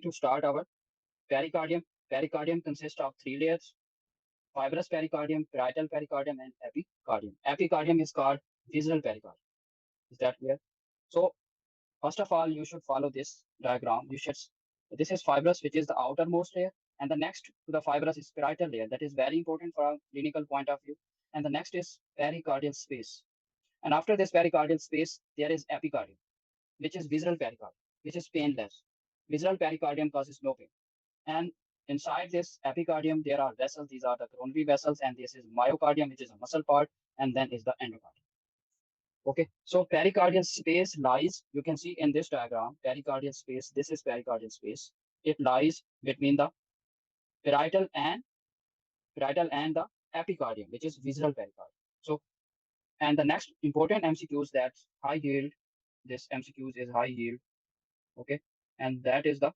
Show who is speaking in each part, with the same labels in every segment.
Speaker 1: to start our pericardium. Pericardium consists of three layers: fibrous pericardium, parietal pericardium, and epicardium. Epicardium is called visceral pericardium. Is that clear? So first of all, you should follow this diagram. This is fibrous, which is the outermost layer, and the next to the fibrous is parietal layer. That is very important for a clinical point of view. And the next is pericardial space. And after this pericardial space, there is epicardium, which is visceral pericardium, which is painless. Visceral pericardium causes no pain. And inside this epicardium, there are vessels. These are the coronary vessels, and this is myocardium, which is a muscle part, and then is the endocardium. Okay, so pericardial space lies, you can see in this diagram, pericardial space, this is pericardial space. It lies between the parietal and the epicardium, which is visceral pericardium. So, and the next important MCQs that high yield, this MCQs is high yield. Okay, and that is the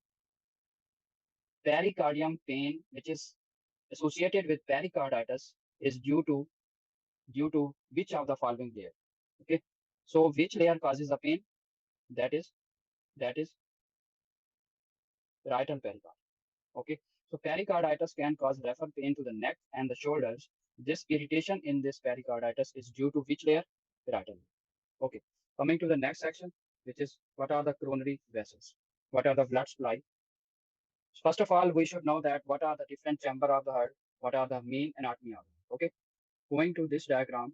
Speaker 1: pericardium pain, which is associated with pericarditis, is due to which of the following layer? Okay, so which layer causes the pain? That is parietal pericardium. Okay, so pericarditis can cause referral pain to the neck and the shoulders. This irritation in this pericarditis is due to which layer? Parietal layer. Okay, coming to the next section, which is what are the coronary vessels? What are the blood supply? First of all, we should know that what are the different chamber of the heart, what are the main anatomy of it. Okay, going to this diagram.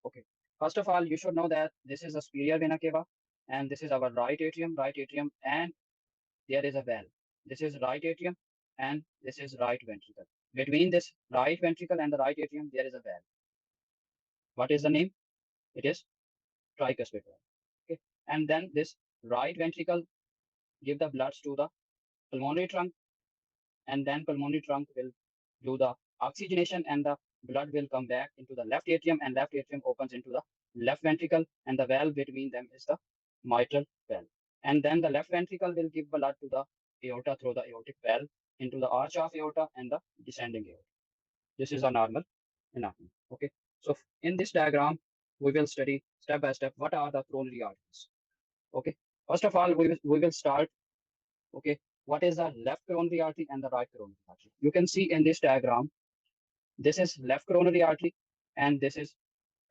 Speaker 1: Okay, first of all, you should know that this is a superior vena cava, and this is our right atrium, and there is a valve. This is right atrium, and this is right ventricle. Between this right ventricle and the right atrium, there is a valve. What is the name? It is tricuspid valve. Okay, and then this right ventricle give the blood to the pulmonary trunk, and then pulmonary trunk will do the oxygenation, and the blood will come back into the left atrium, and left atrium opens into the left ventricle, and the valve between them is the mitral valve. And then the left ventricle will give blood to the aorta through the aortic valve into the arch of aorta and the descending aorta. This is a normal anatomy. Okay. So in this diagram, we will study step by step what are the coronary arteries. Okay. First of all, we will start. Okay. What is the left coronary artery and the right coronary artery? You can see in this diagram, this is left coronary artery and this is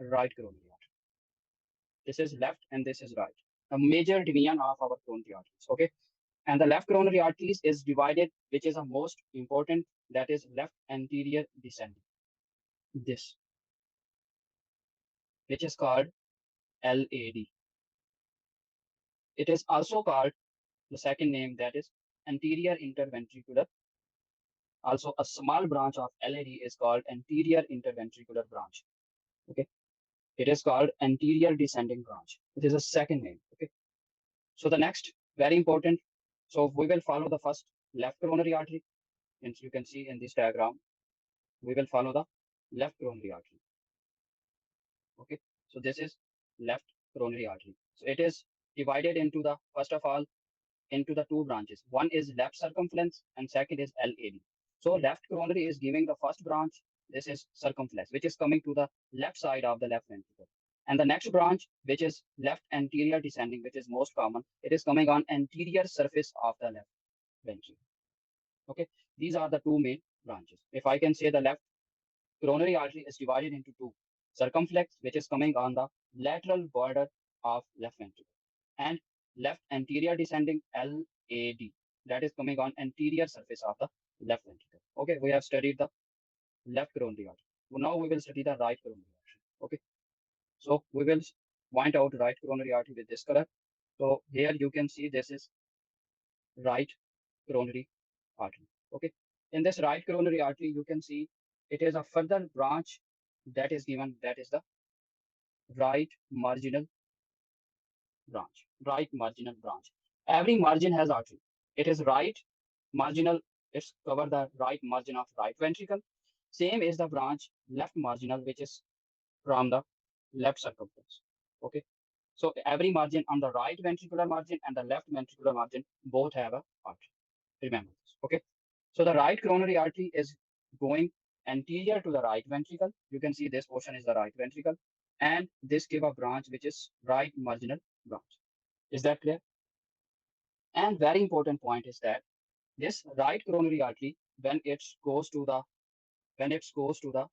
Speaker 1: right coronary artery. This is left and this is right. A major division of our coronary arteries. Okay. And the left coronary arteries is divided, which is the most important, that is left anterior descending. This, which is called LAD. It is also called the second name, that is anterior interventricular. Also, a small branch of LAD is called anterior interventricular branch. Okay, it is called anterior descending branch. It is a second name. Okay, so the next very important. So we will follow the first left coronary artery, and you can see in this diagram, we will follow the left coronary artery. Okay, so this is left coronary artery. So it is divided into the, first of all, into the two branches. One is left circumflex and second is LAD. So left coronary is giving the first branch. This is circumflex, which is coming to the left side of the left ventricle. And the next branch, which is left anterior descending, which is most common, it is coming on anterior surface of the left ventricle. Okay, these are the two main branches. If I can say, the left coronary artery is divided into two: circumflex, which is coming on the lateral border of left ventricle, and left anterior descending, LAD, that is coming on anterior surface of the left ventricle. Okay, we have studied the left coronary artery. Now we will study the right coronary artery. Okay, so we will point out right coronary artery with this color. So here you can see this is right coronary artery. Okay, in this right coronary artery, you can see it is a further branch that is given, that is the right marginal branch. Right marginal branch. Every margin has artery. It is right marginal. It's cover the right margin of right ventricle. Same is the branch left marginal, which is from the left circumference. Okay. So every margin on the right ventricular margin and the left ventricular margin both have a artery. Remember this. Okay. So the right coronary artery is going anterior to the right ventricle. You can see this portion is the right ventricle, and this give a branch which is right marginal branch. Is that clear? And very important point is that this right coronary artery, when it goes to the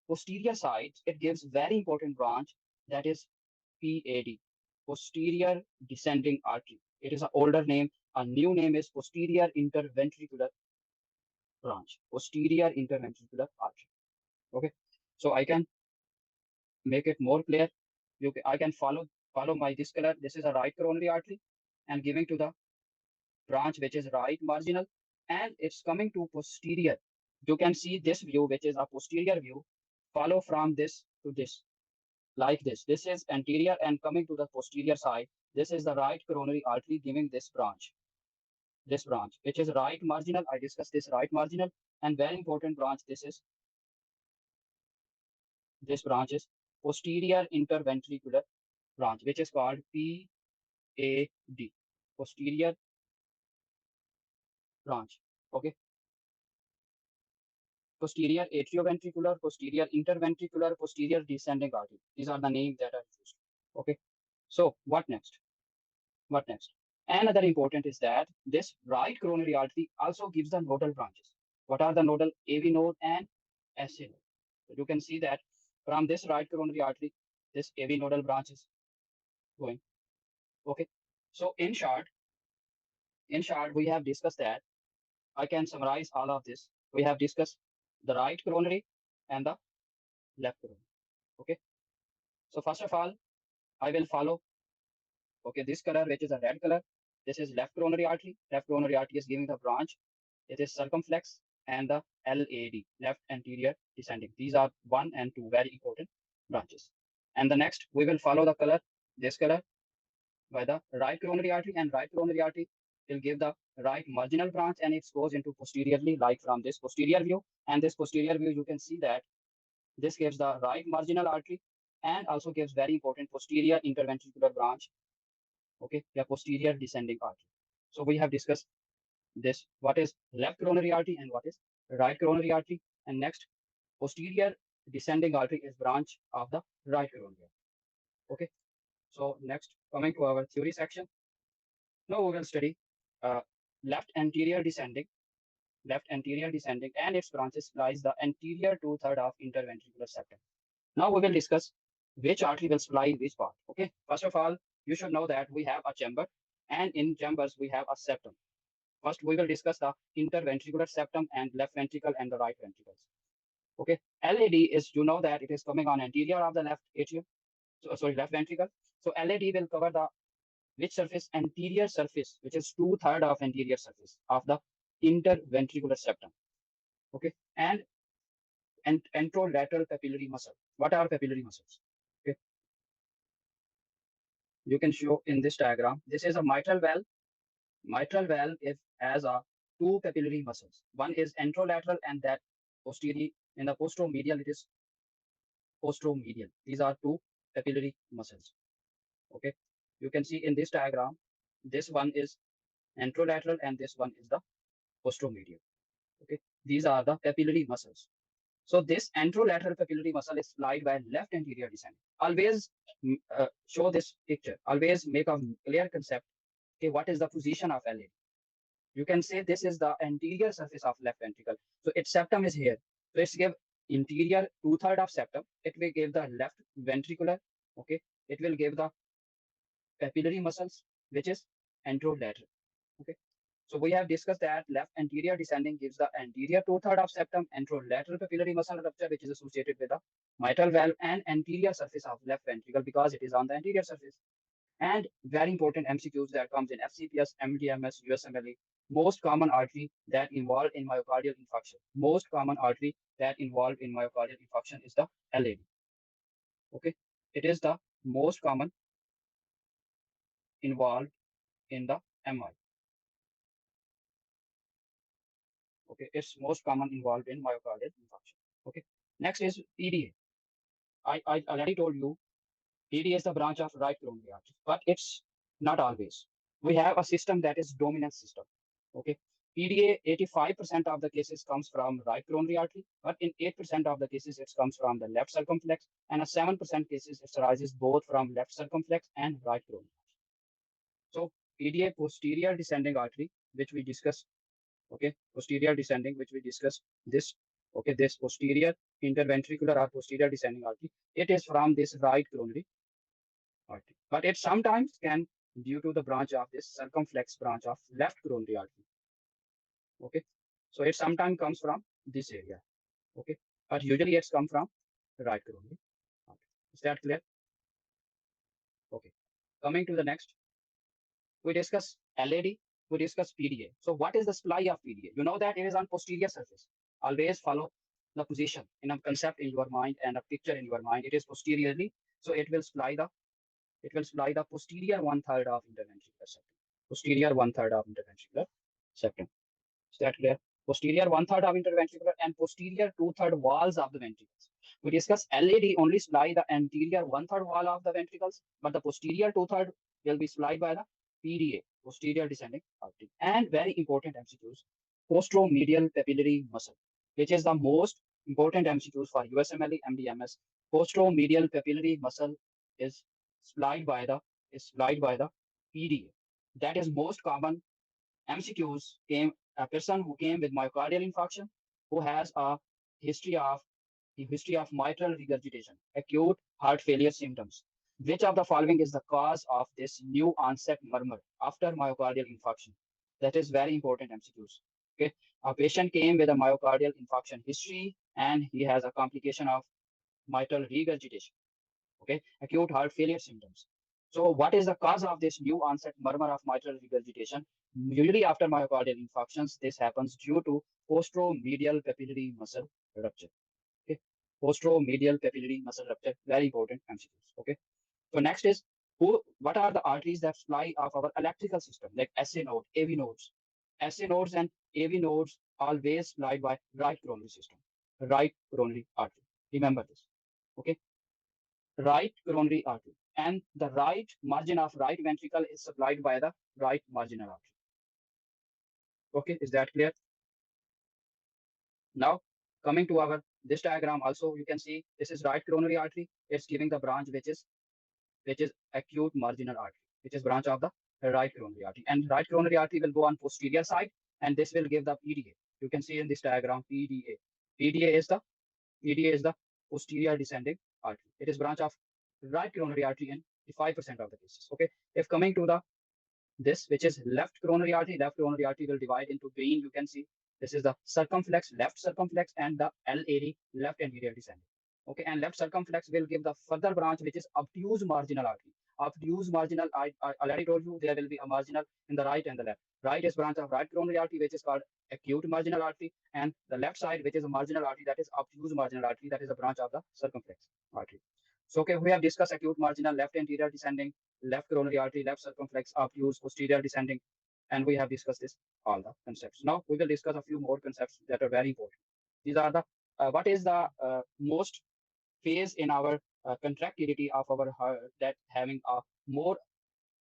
Speaker 1: posterior side, it gives very important branch that is PAD, posterior descending artery. It is an older name. A new name is posterior interventricular branch, posterior interventricular artery. Okay, so I can make it more clear. I can follow my this color. This is a right coronary artery, and giving to the branch which is right marginal, and it's coming to posterior. You can see this view, which is a posterior view, follow from this to this, like this. This is anterior and coming to the posterior side. This is the right coronary artery giving this branch, which is right marginal. I discussed this right marginal, and very important branch. This branch is posterior interventricular branch, which is called PAD, posterior branch. Okay, posterior atrioventricular, posterior interventricular, posterior descending artery. These are the names that are used. Okay, so what next? What next? Another important is that this right coronary artery also gives the nodal branches. What are the nodal? AV node and SA node. So you can see that from this right coronary artery, this AV nodal branch is going. Okay. So in short, we have discussed that. I can summarize all of this. We have discussed the right coronary and the left coronary. Okay. So first of all, I will follow. Okay, this color, which is a red color, this is left coronary artery. Left coronary artery is giving the branch. It is circumflex and the LAD, left anterior descending. These are 1 and 2 very important branches. And the next, we will follow the color, this color, by the right coronary artery, and right coronary artery will give the right marginal branch, and it goes into posteriorly, like from this posterior view. And this posterior view, you can see that this gives the right marginal artery and also gives very important posterior interventricular branch. Okay, the posterior descending artery. So we have discussed this, what is left coronary artery and what is right coronary artery. And next, posterior descending artery is branch of the right coronary artery. Okay, so next, coming to our theory section. Now we will study uh, left anterior descending, and its branches lies the anterior two-third of interventricular septum. Now we will discuss which artery will supply which part. Okay, first of all, you should know that we have a chamber, and in chambers we have a septum. First, we will discuss the interventricular septum and left ventricle and the right ventricles. Okay, LAD is, you know that it is coming on anterior of the left atrium. So, sorry, left ventricle. So LAD will cover the which surface? Anterior surface, which is two-third of anterior surface of the interventricular septum. Okay, and anterolateral papillary muscle. What are papillary muscles? Okay, you can show in this diagram. This is a mitral valve. Mitral valve is as a two papillary muscles. One is anterolateral and that posterior. In the posteromedial, it is posteromedial. These are two papillary muscles. Okay, you can see in this diagram, this one is anterolateral and this one is the posteromedial. Okay, these are the papillary muscles. So this anterolateral papillary muscle is supplied by left anterior descending. Always show this picture. Always make a clear concept. Okay, what is the position of LA? You can say this is the anterior surface of left ventricle. So its septum is here. So it's give interior two-third of septum. It will give the left ventricular. Okay, it will give the papillary muscles, which is anterolateral. Okay. So we have discussed that left anterior descending gives the anterior two-third of septum, anterolateral papillary muscle rupture, which is associated with the mitral valve, and anterior surface of left ventricle because it is on the anterior surface. And very important MCQs that comes in FCPS, MDMS, USMLE. Most common artery that involved in myocardial infarction. Most common artery that involved in myocardial infarction is the LAD. Okay, it is the most common involved in the MI. Okay, it's most common involved in myocardial infarction. Okay, next is PDA. I already told you PDA is the branch of right coronary artery, but it's not always. We have a system that is dominant system. Okay, PDA 85% of the cases comes from right coronary artery, but in 8% of the cases it comes from the left circumflex, and a 7% cases it arises both from left circumflex and right coronary. So PDA, posterior descending artery, which we discussed. Okay, posterior descending, which we discussed this. Okay, this posterior interventricular or posterior descending artery. It is from this right coronary artery, but it sometimes can due to the branch of this circumflex branch of left coronary artery. Okay, so it sometimes comes from this area. Okay, but usually it's come from right coronary artery. Is that clear? Okay, coming to the next, we discuss LAD, we discuss PDA. So what is the supply of PDA? You know that it is on posterior surface. Always follow the position in a concept in your mind and a picture in your mind. It is posteriorly, so it will supply the posterior one third of interventricular septum. Posterior one third of interventricular septum. Is that clear? Posterior one third of interventricular and posterior two third walls of the ventricles. We discuss LAD only supply the anterior one third wall of the ventricles, but the posterior two third will be supplied by the PDA, posterior descending artery. And very important MCQs, posteromedial papillary muscle, which is the most important MCQs for USMLE MDMS. Posteromedial papillary muscle is supplied by the PDA. That is most common MCQs came a person who came with myocardial infarction, who has a history of mitral regurgitation, acute heart failure symptoms. Which of the following is the cause of this new onset murmur after myocardial infarction? That is very important MCQs. Okay, a patient came with a myocardial infarction history and he has a complication of mitral regurgitation. Okay, acute heart failure symptoms. So what is the cause of this new onset murmur of mitral regurgitation? Usually after myocardial infarctions, this happens due to posteromedial papillary muscle rupture. Okay, posteromedial papillary muscle rupture, very important MCQs. Okay, so next is what are the arteries that supply of our electrical system, like SA node, AV nodes. SA nodes and AV nodes always supplied by right coronary system, right coronary artery. Remember this. Okay, right coronary artery, and the right margin of right ventricle is supplied by the right marginal artery. Okay, is that clear? Now, coming to our this diagram, also you can see this is right coronary artery. It's giving the branch which is acute marginal artery, which is branch of the right coronary artery. And right coronary artery will go on posterior side, and this will give the PDA. You can see in this diagram PDA. PDA is the posterior descending artery. It is branch of right coronary artery in 5% of the cases. Okay. If coming to the this, which is left coronary artery will divide into green. You can see this is the circumflex, left circumflex, and the LAD, left anterior descending. Okay, and left circumflex will give the further branch, which is obtuse marginal artery. Obtuse marginal, I already told you there will be a marginal in the right and the left. Right is branch of right coronary artery, which is called acute marginal artery, and the left side, which is a marginal artery, that is obtuse marginal artery, that is a branch of the circumflex artery. So, okay, we have discussed acute marginal, left anterior descending, left coronary artery, left circumflex, obtuse, posterior descending, and we have discussed this all the concepts. Now we will discuss a few more concepts that are very important. These are the what is the most phase in our contractility of our heart that having a more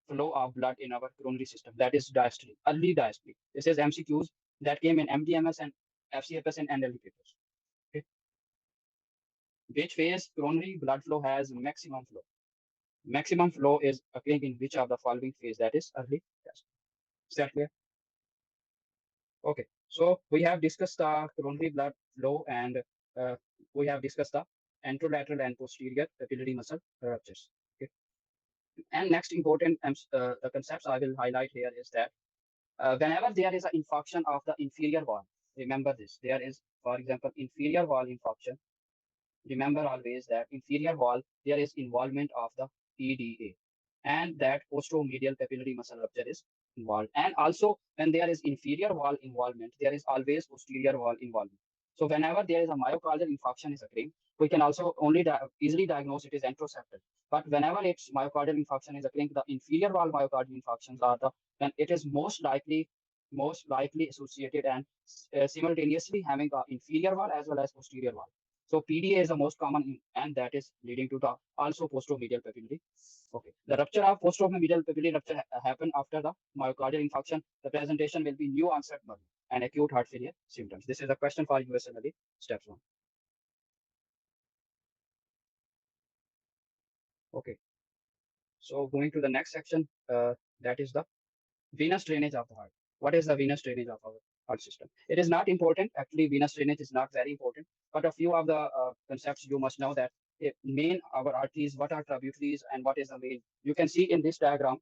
Speaker 1: flow of blood in our coronary system, that is diastole, early diastole. This is MCQs that came in MDMS and FCFS and NLP papers. Okay. Which phase coronary blood flow has maximum flow? Maximum flow is occurring in which of the following phase, that is early diastole. Is that clear? Okay, so we have discussed the coronary blood flow and uh, we have discussed the anterolateral and posterior papillary muscle ruptures. Okay. And next important the concepts I will highlight here is that whenever there is an infarction of the inferior wall, remember this, there is, for example, inferior wall infarction. Remember always that inferior wall, there is involvement of the PDA and that posteromedial papillary muscle rupture is involved. And also when there is inferior wall involvement, there is always posterior wall involvement. So whenever there is a myocardial infarction is occurring, we can also only easily diagnose it as anteroseptal. But whenever it's myocardial infarction is occurring, the inferior wall myocardial infarctions are the, then it is most likely associated and simultaneously having a inferior wall as well as posterior wall. So PDA is the most common, and that is leading to the also posteromedial papillary. Okay, the rupture of posteromedial papillary rupture happen after the myocardial infarction. The presentation will be new onset murmur and acute heart failure symptoms. This is a question for USMLE steps 1. Okay, so going to the next section. that is the venous drainage of the heart. What is the venous drainage of our heart system? It is not important. Actually, venous drainage is not very important. But a few of the concepts you must know that main our arteries, what are tributaries, and what is the main. You can see in this diagram.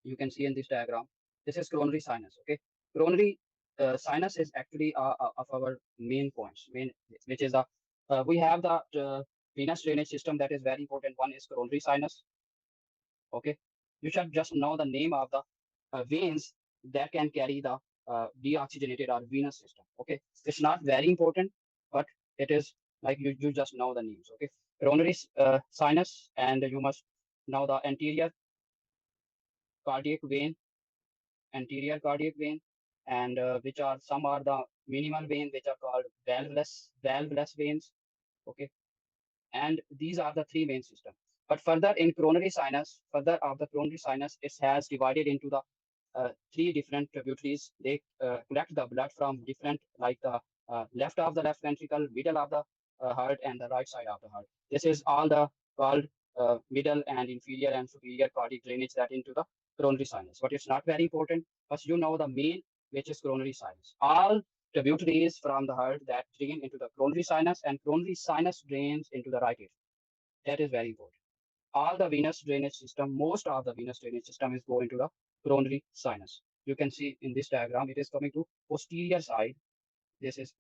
Speaker 1: You can see in this diagram. This is coronary sinus. Okay, coronary sinus is actually of our main points. Main, which is the we have the venous drainage system that is very important. One is coronary sinus. Okay, you should just know the name of the veins that can carry the deoxygenated or venous system. Okay, it's not very important, but it is like you just know the names. Okay, coronary sinus, and you must know the cardiac vein anterior cardiac vein, and which are some are the minimal vein, which are called valveless veins. Okay, and these are the three main systems. But further in coronary sinus, further of the coronary sinus, it has divided into the three different tributaries. They collect the blood from different, like the left of the left ventricle, middle of the heart, and the right side of the heart. This is all the called middle and inferior and superior cardiac drainage that into the coronary sinus. But it's not very important, but you know the main, which is coronary sinus. All tributaries from the heart that drain into the coronary sinus, and coronary sinus drains into the right atrium. That is very important. All the venous drainage system, most of the venous drainage system is going to the coronary sinus. You can see in this diagram, it is coming to posterior side. This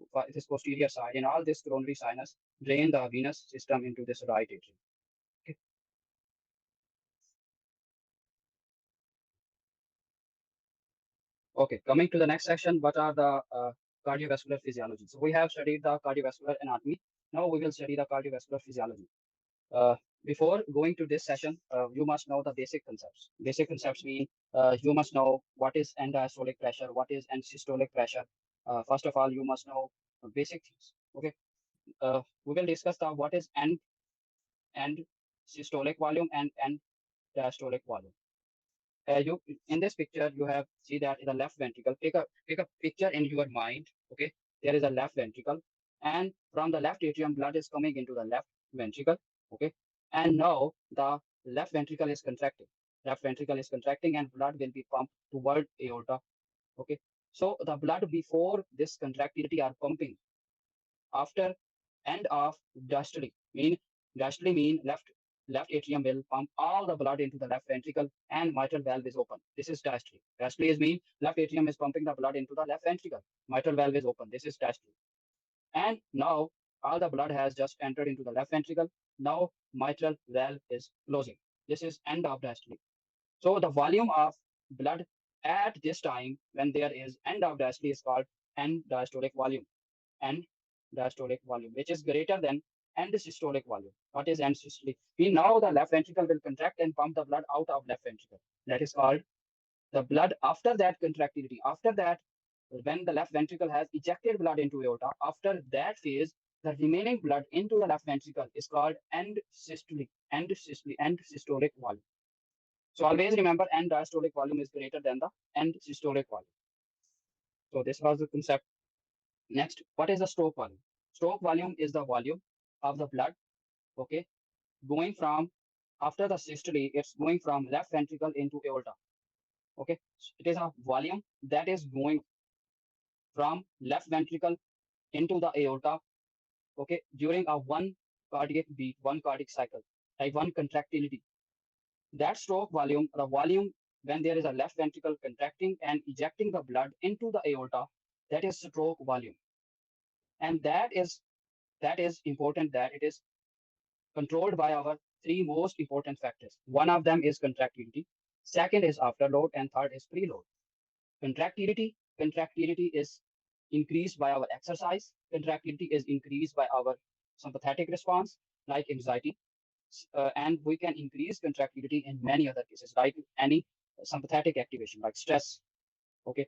Speaker 1: posterior side, and all this coronary sinus drain the venous system into this right atrium. Okay. Okay, coming to the next section, what are the cardiovascular physiology? So we have studied the cardiovascular anatomy. Now we will study the cardiovascular physiology. Uh, Before going to this session, you must know the basic concepts. Basic concepts mean you must know what is end-diastolic pressure, what is end-systolic pressure. First of all, you must know basic things. Okay, we will discuss the what is end systolic volume and end diastolic volume. You in this picture you have see that in the left ventricle. Take a picture in your mind. Okay, there is a left ventricle, and from the left atrium, blood is coming into the left ventricle. Okay, and now the left ventricle is contracting. Left ventricle is contracting, and blood will be pumped toward aorta. Okay, so the blood before this contractility are pumping after end of diastole. Diastole mean left atrium will pump all the blood into the left ventricle and mitral valve is open. This is diastole. Diastole is mean left atrium is pumping the blood into the left ventricle. Mitral valve is open. This is diastole. And now all the blood has just entered into the left ventricle. Now mitral valve is closing. This is end of diastole. So the volume of blood at this time when there is end of diastole is called end diastolic volume. End diastolic volume, which is greater than end systolic volume. What is end systolic? We know the left ventricle will contract and pump the blood out of left ventricle. That is called the blood after that contractility. After that, when the left ventricle has ejected blood into aorta, after that phase, the remaining blood into the left ventricle is called end systolic volume. So always remember end diastolic volume is greater than the end systolic volume. So this was the concept. Next, what is the stroke volume? Stroke volume is the volume of the blood, okay, going from after the systole, it's going from left ventricle into aorta. Okay, it is a volume that is going from left ventricle into the aorta. Okay, during a one cardiac beat, one cardiac cycle, like one contractility. That stroke volume, the volume when there is a left ventricle contracting and ejecting the blood into the aorta, that is stroke volume, and that is important that it is controlled by our three most important factors. One of them is contractility, second is afterload, and third is preload. Contractility is increased by our exercise. Contractility is increased by our sympathetic response, like anxiety, and we can increase contractility in many other cases, like any sympathetic activation, like stress, okay,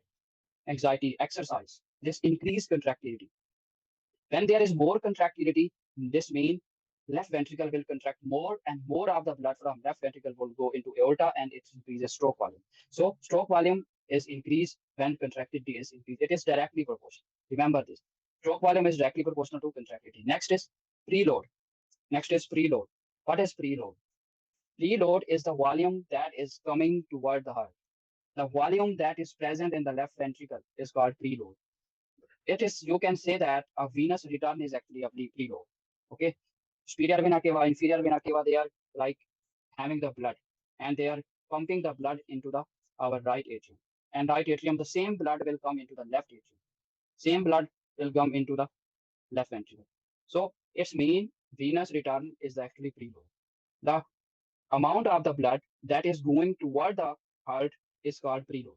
Speaker 1: anxiety, exercise. This increase contractility. When there is more contractility, this means left ventricle will contract more and more of the blood from left ventricle will go into aorta and it increases stroke volume. So stroke volume is increased when contractility is increased. It is directly proportional. Remember this. Stroke volume is directly proportional to contractility. Next is preload. Next is preload. What is preload? Preload is the volume that is coming toward the heart. The volume that is present in the left ventricle is called preload. It is, you can say that a venous return is actually a preload. Okay. Superior vena cava, inferior vena cava, they are like having the blood and they are pumping the blood into the our right atrium. And right atrium, the same blood will come into the left atrium. Same blood will come into the left ventricle. So its mean venous return is actually preload. The amount of the blood that is going toward the heart is called preload.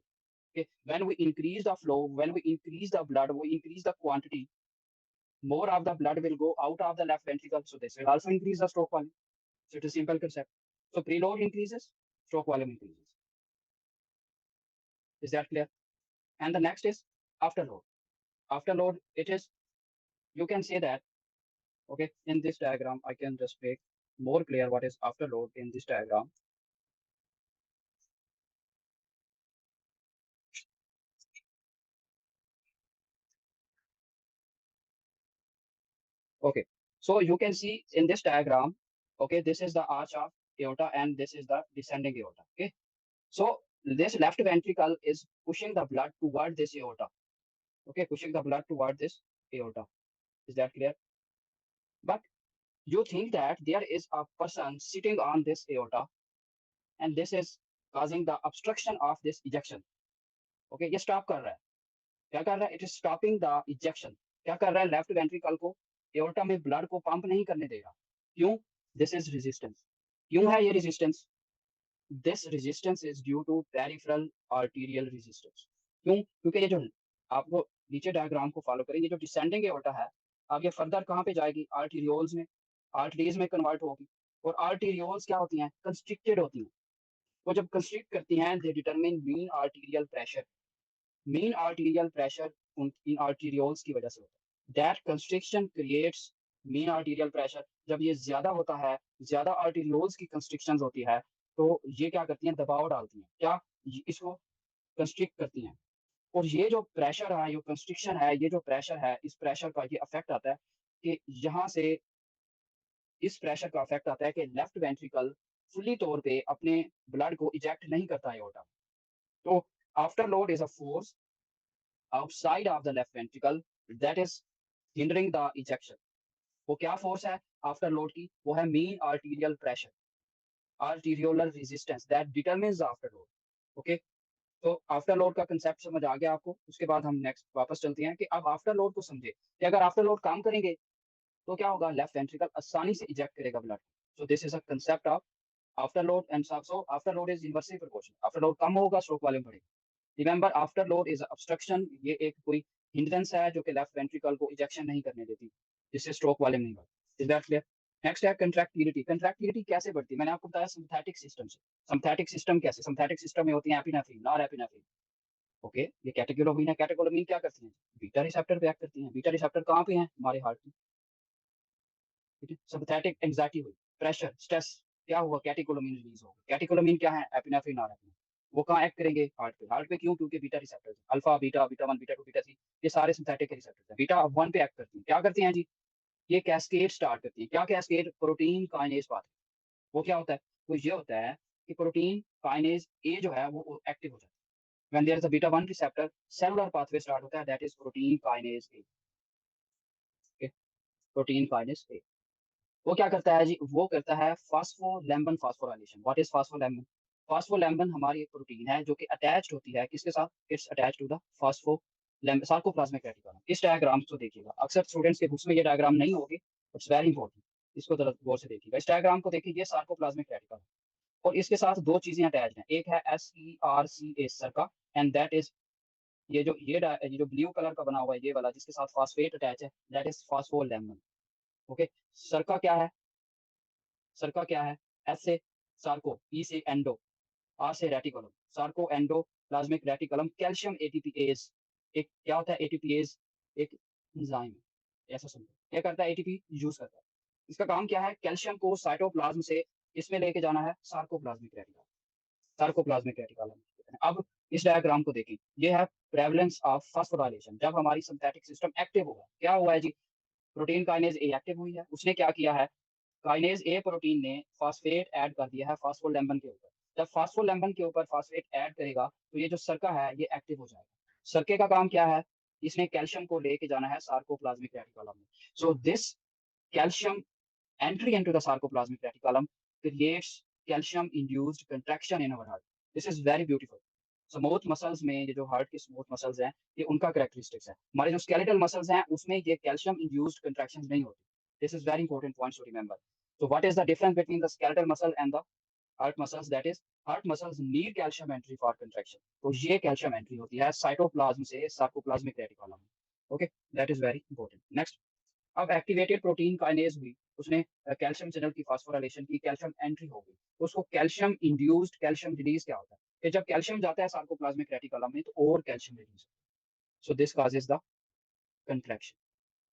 Speaker 1: Okay. When we increase the flow, when we increase the blood, we increase the quantity, more of the blood will go out of the left ventricle. So this will also increase the stroke volume. So it's a simple concept. So preload increases, stroke volume increases. Is that clear? And the next is afterload. Afterload, it is, you can say that, okay, in this diagram, I can just make more clear what is afterload in this diagram. Okay, so you can see in this diagram, okay, this is the arch of aorta and this is the descending aorta. Okay, so this left ventricle is pushing the blood toward this aorta. Okay, pushing the blood toward this aorta. Is that clear? But you think that there is a person sitting on this aorta and this is causing the obstruction of this ejection. Okay, ये stop कर रहा है. क्या कर रहा है? It is stopping the ejection. क्या कर रहा है? Left ventricle को aorta में blood को pump नहीं करने देगा. क्यों? This is resistance. क्यों है ये resistance? This resistance is due to peripheral arterial resistance. क्यों? क्योंकि ये जो आपको नीचे डायग्राम को फॉलो करेंगे, जो डिसेंडिंग एओर्टा है, आगे फर्दर कहाँ पे जाएगी? आर्टीरियोल्स में, आर्टरीज में कन्वर्ट होगी. और आर्टीरियोल्स क्या होती हैं? कंस्ट्रिक्टेड होती हैं. वो जब कंस्ट्रिक्ट करती हैं, they determine mean arterial pressure. Mean arterial pressure in arterioles की वजह से होता है. That constriction creates mean arterial pressure. जब ये ज्यादा होता है, ज्यादा आर्टीरियोल्स की कंस्ट्रिक्शन होती है, तो ये क्या करती हैं? दबाव डालती हैं. क्या? इसको कंस्ट्रिक्ट करती हैं. और ये जो प्रेशर है, ये कंस्ट्रिक्शन है, ये जो प्रेशर है, इस प्रेशर का ये अफेक्ट आता है कि यहाँ से इस प्रेशर का अफेक्ट आता है कि लेफ्ट वेंट्रिकल फुल्ली तौर पे अपने ब्लड को इजेक्ट नहीं करता है एओर्टा. तो after load is a force outside of the left ventricle that is hindering the ejection. वो क्या फोर्स है आफ्टर लोड की? वो है mean arterial pressure, arteriolar resistance that determines after load. Okay, तो आफ्टर लोड का concept समझ आ गया आपको. उसके बाद हम नेक्स्ट वापस चलते हैं कि अब आफ्टर लोड को समझे कि अगर आफ्टर लोड काम करेंगे तो क्या होगा? लेफ्ट वेंट्रिकल आसानी से इजेक्ट करेगा blood. So this is a concept of after load and so after load is inversely proportional. After load कम होगा, स्ट्रोक वॉल्यूम बढ़ेगा. Remember, after load is obstruction. ये एक कोई हिंड्रेंस है जो कि लेफ्ट वेंट्रिकल को इजेक्शन नहीं करने देती, जिससे स्ट्रोक वॉल्यूम नहीं बढ़ता. Is that clear? नेक्स्ट है कंट्रैक्टिलिटी. कंट्रैक्टिलिटी कैसे बढ़ती है? मैंने आपको बताया सिंथेटिक सिस्टम से. सिंथेटिक सिस्टम कैसे? सिंथेटिक सिस्टम में होती है एपिनेफ्रिन, नॉर एपिनेफ्रिन. ओके, ये कैटेकोलोमीन है. कैटेकोलोमीन क्या करती है? बीटा रिसेप्टर पे एक्ट करती है. बीटा रिसेप्टर कहाँ पे है? हमारे हार्ट में. ठीक है. सिंपैथेटिक एंजाइटी हुई, प्रेशर, स्ट्रेस, क्या हुआ? कैटेकोलोमीन रिलीज होगा. कैटेकोलोमीन क्या है? एपिनेफ्रिन और एपिनेफ्रिन. वो कहाँ एक्ट करेंगे? हार्ट पे. हार्ट पे क्यों? क्योंकि beta receptor, alpha, beta, beta 1, beta 2, beta 3, ये सारे सिंथेटिक रिसेप्टर्स हैं. बीटा 1 पे एक्ट करती हैं. क्या करती हैं जी? ये कैस्केड स्टार्ट करती है. क्या कैस्केड? Protein kinase pathway. वो क्या होता है? वो ये होता है कि प्रोटीन काइनेज ए जो है वो एक्टिव हो जाता है. When there is a beta 1 receptor, cellular pathway start होता है, that is protein kinase A. Okay? Protein kinase A. वो क्या करता है जी? वो करता है phospholamban phosphorylation. What is phospholamban? Phospholamban हमारी एक प्रोटीन है जो कि अटैच्ड होती है किसके साथ? It's attached to the phospholamban sarcoplasmic reticulum. इस डायग्राम को देखिएगा. अक्सर स्टूडेंट्स के बुक्स में ये डायग्राम नहीं होगी, इट्स वेरी इंपॉर्टेंट. इसको जरा गौर से देखिएगा. इस डायग्राम को देखिए, ये सार्कोप्लाज्मिक रेटिकुलम और इसके साथ दो चीजें अटैच्ड हैं. एक है SERCA सर्का एंड दैट इज ये जो ब्लू कलर का बना हुआ है ये वाला जिसके साथ फास्फेट अटैच है, दैट इज फास्फोलैम्बिन. ओके, सर्का क्या है? सर्का क्या है? एस से सार्को, ई से एंडो, आर से reticulum. Sarco endo plasmic reticulum. Calcium ATPase, एक क्या होता है? एटीपीएज एक एंजाइम है, ऐसा समझो. क्या करता है? एटीपी यूज करता है. इसका काम क्या है? कैल्शियम को साइटोप्लाज्म से इसमें लेके जाना है सार्कोप्लाज्मिक रेटिकुलम. Sarcoplasmic reticulum. अब इस डायग्राम को देखें. ये है प्रेवलेंस ऑफ फास्फोराइलेशन. जब हमारी सिंथेटिक सिस्टम एक्टिव होगा, क्या हुआ है जी? प्रोटीन काइनेज ए एक्टिव हुई है. उसने क्या किया है? काइनेज ए प्रोटीन ने फास्फेट ऐड कर दिया है फास्फोलिपिड के ऊपर। जब फास्फोलिपिड के ऊपर फास्फेट ऐड करेगा तो ये जो सर्का है ये एक्टिव हो जाएगा। सर्के का काम क्या है, इसने कैल्शियम को लेके जाना है सार्कोप्लाज्मिक रेटिकुलम में। So this calcium entry into the sarcoplasmic reticulum creates calcium induced contraction in our heart. This is very beautiful. Smooth muscles में ये जो हार्ट के स्मूथ मसल्स हैं ये उनका कैरेक्टरिस्टिक्स है। हमारे जो स्केलेटल मसल्स हैं उसमें ये कैल्शियम इंड्यूस्ड कंट्रैक्शन नहीं होती। This is very important point two remember. So what is the difference between the skeletal muscle and the heart muscles? That is heart muscles need calcium entry for contraction. तो ये calcium entry होती है cytoplasm से sarcoplasmic reticulum में। Okay, that is very important. Next, अब activated protein kinase हुई, उसने calcium channel की फास्फोराइलेशन की, कैल्शियम एंट्री हो गई, तो उसको कैल्शियम इंड्यूस्ड कैल्शियम रिलीज क्या होता है कि जब कैल्शियम जाता है सार्कोप्लाज्मिक रेटिकुलम में तो और calcium release. So this causes the contraction.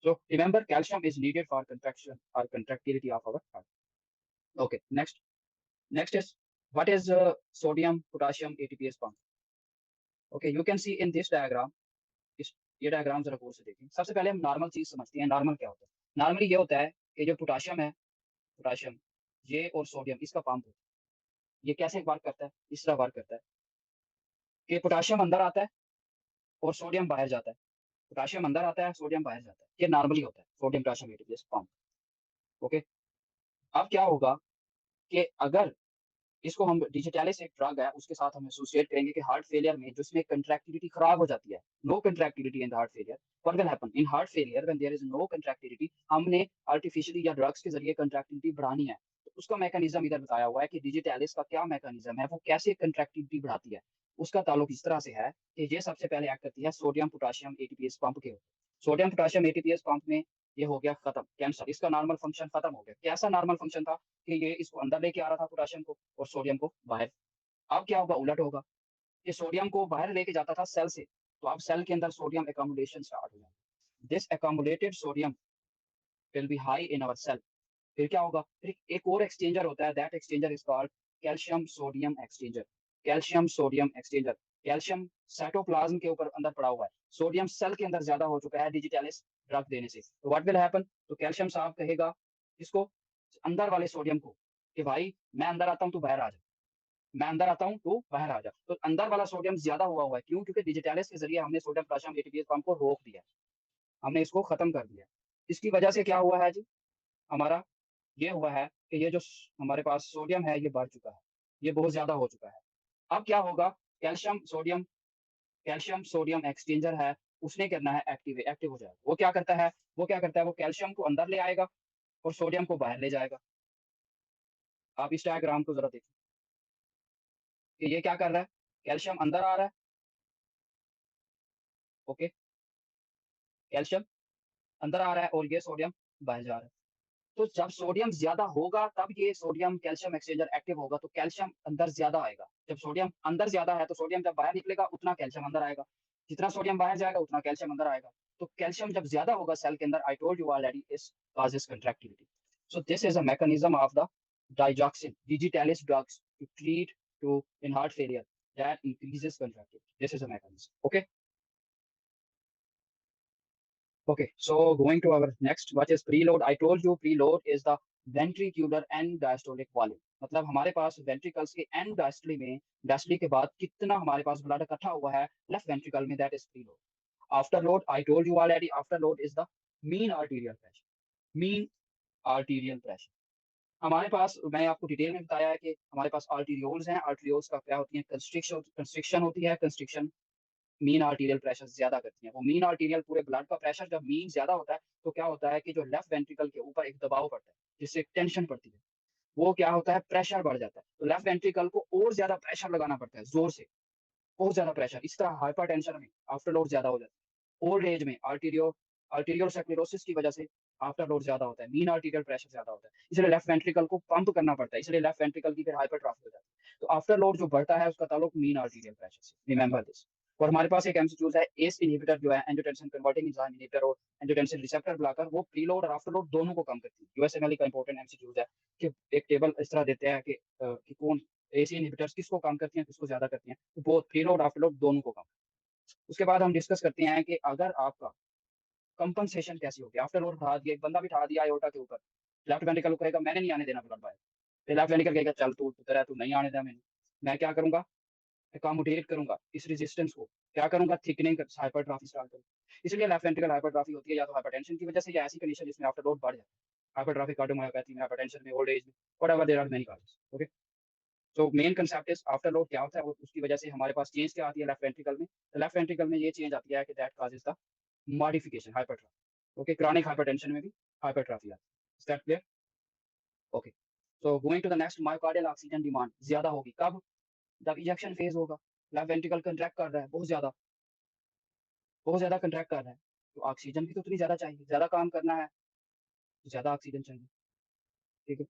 Speaker 1: So remember calcium is needed for contraction और contractility of our heart. Okay, next is what is sodium potassium ATPase pump. Okay, you can see in this diagram. इस ये diagram जरा गौर से देखें। सबसे पहले हम normal चीज समझते हैं। नॉर्मल क्या होता है? नॉर्मली ये होता है कि जो पोटेशियम है, पोटेशियम ये और सोडियम इसका पंप होता है। ये कैसे वर्क करता है? इस तरह वर्क करता है कि पोटेशियम अंदर आता है और सोडियम बाहर जाता है। पोटेशियम अंदर आता है, सोडियम बाहर जाता है। ये नॉर्मली होता है sodium potassium ATPase pump. Okay, अब क्या होगा कि अगर इसको हम डिजिटैलिस एक ड्रग है उसके साथ हम एसोसिएट करेंगे कि हार्ट फेलियर में जिसमें कंट्रैक्टिलिटी खराब हो जाती है, no contractility in the heart failure, what will happen in heart failure when there is no contractility? हमने आर्टिफिशियली या ड्रग्स के जरिए कंट्रैक्टिलिटी बढ़ानी है, तो उसका मैकेनिज्म इधर बताया हुआ है कि डिजिटैलिस का क्या मैकेनिज्म है, वो कैसे कंट्रैक्टिलिटी बढ़ाती है। उसका ताल्लुक इस तरह से है कि ये सबसे पहले एक्ट करती है सोडियम पोटेशियम एटीपीएस पंप के ऊपर। सोडियम पोटेशियम एटीपीएस पंप में ये हो गया खत्म, कैंसर, इसका नॉर्मल फंक्शन खत्म हो गया। कैसा नॉर्मल फंक्शन था कि ये इसको अंदर लेके आ रहा था पोटेशियम को और सोडियम को बाहर। अब क्या होगा, उलट होगा कि सोडियम को बाहर लेके जाता था सेल से, तो अब सेल के अंदर सोडियम अकोमोडेशन स्टार्ट हो जाएगा। This accommodated sodium will be high in our cell. फिर क्या होगा, फिर एक और एक्सचेंजर होता है, that exchanger is called calcium sodium exchanger. Calcium sodium exchanger, calcium cytoplasm के ऊपर अंदर पड़ा हुआ है, सोडियम सेल के अंदर ज्यादा हो चुका है डिजिटैलिस ड्रग देने से। तो व्हाट विल हैपन, तो कैल्शियम साहब कहेगा इसको, अंदर वाले सोडियम को, कि भाई मैं अंदर आता हूँ तू बाहर आ जा, मैं अंदर आता हूँ तो बाहर आ जा। तो अंदर वाला सोडियम ज्यादा हुआ है, क्यों? क्योंकि डिजिटैलिस के जरिए हमने सोडियम पोटेशियम एटीपीएस पंप को रोक दिया, हमने इसको खत्म कर दिया। इसकी वजह से क्या हुआ है जी, हमारा ये हुआ है कि ये जो हमारे पास सोडियम है ये बढ़ चुका है, ये बहुत ज्यादा हो चुका है। अब क्या होगा, कैल्शियम सोडियम एक्सचेंजर है, उसने करना है एक्टिव हो जाएगा। वो क्या करता है, वो कैल्शियम को अंदर ले आएगा और सोडियम को बाहर ले जाएगा। आप इस डायग्राम को जरा देखिए कि ये क्या कर रहा है, कैल्शियम अंदर आ रहा है, ओके, कैल्शियम अंदर आ रहा है और ये सोडियम बाहर जा रहा है। तो जब सोडियम ज्यादा होगा तब ये सोडियम कैल्शियम एक्सचेंजर एक्टिव होगा, तो कैल्शियम अंदर ज्यादा आएगा। जब सोडियम अंदर ज्यादा है तो सोडियम जब बाहर निकलेगा उतना कैल्शियम अंदर आएगा, जितना सोडियम बाहर जाएगा उतना कैल्शियम अंदर आएगा। तो कैल्शियम जब ज्यादा होगा सेल के अंदर, आई टोल्ड यू ऑलरेडी, इस causes contractility. So this is a mechanism of the digoxin digitalis drugs to treat to in heart failure that increases contractility. This is a mechanism. Okay. Okay, so going to our next, what is preload? I told you preload is the ventricular end diastolic volume. मतलब हमारे पास ventricles के and डायस्टोली में, डायस्टोली के बाद कितना हमारे पास blood इकट्ठा हुआ है लेफ्ट वेंट्रिकल में, that is preload. After load, I told you already, after load is the mean arterial pressure. Mean arterial pressure हमारे पास, मैं आपको डिटेल में बताया है कि हमारे पास आर्टीरियोल्स हैं। आर्टीरियोल्स का क्या होती है, कंस्ट्रिक्शन होती है। कंस्ट्रिक्शन मीन आर्टीरियल प्रेशर ज्यादा करती है। वो मीन आर्टीरियल पूरे ब्लड का प्रेशर जब मीन ज्यादा होता है तो क्या होता है कि जो लेफ्ट वेंट्रिकल के ऊपर एक दबाव पड़ता है जिससे टेंशन पड़ती है, वो क्या होता है, प्रेशर बढ़ जाता है। तो लेफ्ट वेंट्रिकल को और ज्यादा प्रेशर लगाना पड़ता है, जोर से, बहुत ज्यादा प्रेशर। इस तरह हाइपरटेंशन में आफ्टर लोड ज्यादा हो जाता है। ओल्ड एज में आर्टीरियल स्क्लेरोसिस की वजह से आफ्टर लोड ज्यादा होता है, मीन आर्टीरियल प्रेशर ज्यादा होता है, इसलिए लेफ्ट वेंट्रिकल को पंप करना पड़ता है, इसलिए लेफ्ट वेंट्रिकल की फिर हाइपरट्रॉफी हो जाती है। तो आफ्टर लोड जो बढ़ता है उसका ताल्लुक मीन आर्टीरियल प्रेशर से, रिमेंबर दिस। और हमारे पास एक एमसीक्यूज है, एस इनहिबिटर जो है, एंजियोटेंसिन कन्वर्टिंग एंजाइम इनहिबिटर और एंजियोटेंसिन रिसेप्टर ब्लॉकर, वो प्रीलोड और आफ्टर लोड दोनों को कम करती है। यूएसएमएलई का इंपॉर्टेंट एमसीक्यूज है कि एक टेबल इस तरह देते हैं कि कौन एसी इनहिबिटर्स किसको कम करती हैं, किसको ज्यादा करती हैं, तो बोथ प्रीलोड आफ्टर लोड दोनों को कम। उसके बाद हम डिस्कस करते हैं कि अगर आपका कंपनसेशन कैसी होगी, आफ्टर लोड उठा दिया, एक बंदा बिठा दिया आयोटा के ऊपर, लेफ्ट वेंट्रिकल कहेगा मैंने नहीं आने देना ब्लड बाहर, फिर लेफ्ट वेंट्रिकल कहेगा चल तू तेरा तू नहीं आने देना मैंने, मैं क्या करूंगा, अकोमोडेट करूंगा इस रेजिस्टेंस को, क्या करूंगा, थिकनिंग हाइपरट्रॉफी स्टार्ट करूंगा। इसलिए लेफ्ट वेंट्रिकल हाइपरट्रॉफी होती है या तो हाइपरटेंशन की वजह से या ऐसी कंडीशन जिसमें आफ्टर लोड बढ़ जाए, हाइपरट्रॉफी कार्डियोमायोपैथी में, हाइपरटेंशन में, ओल्ड एज में, whatever there are many causes. Okay, तो main concept is after load क्या होता है, और उसकी वजह से हमारे पास चेंज क्या आती है लेफ्ट वेंट्रिकल में, तो लेफ्ट वेंट्रिकल में ये चेंज आती है कि that causes the modification hypertrophy. Okay, chronic hypertension में भी हाइपरट्रॉफी आती है। Is that clear? Okay, so going to the next, myocardial oxygen demand ज्यादा होगी कब, जब इजेक्शन फेज होगा, लेफ्ट वेंट्रिकल कंट्रैक्ट कर रहा है बहुत ज्यादा कंट्रैक्ट कर रहा है, तो ऑक्सीजन भी तो उतनी ज्यादा चाहिए, ज्यादा काम करना है तो ज्यादा ऑक्सीजन चाहिए। ठीक है,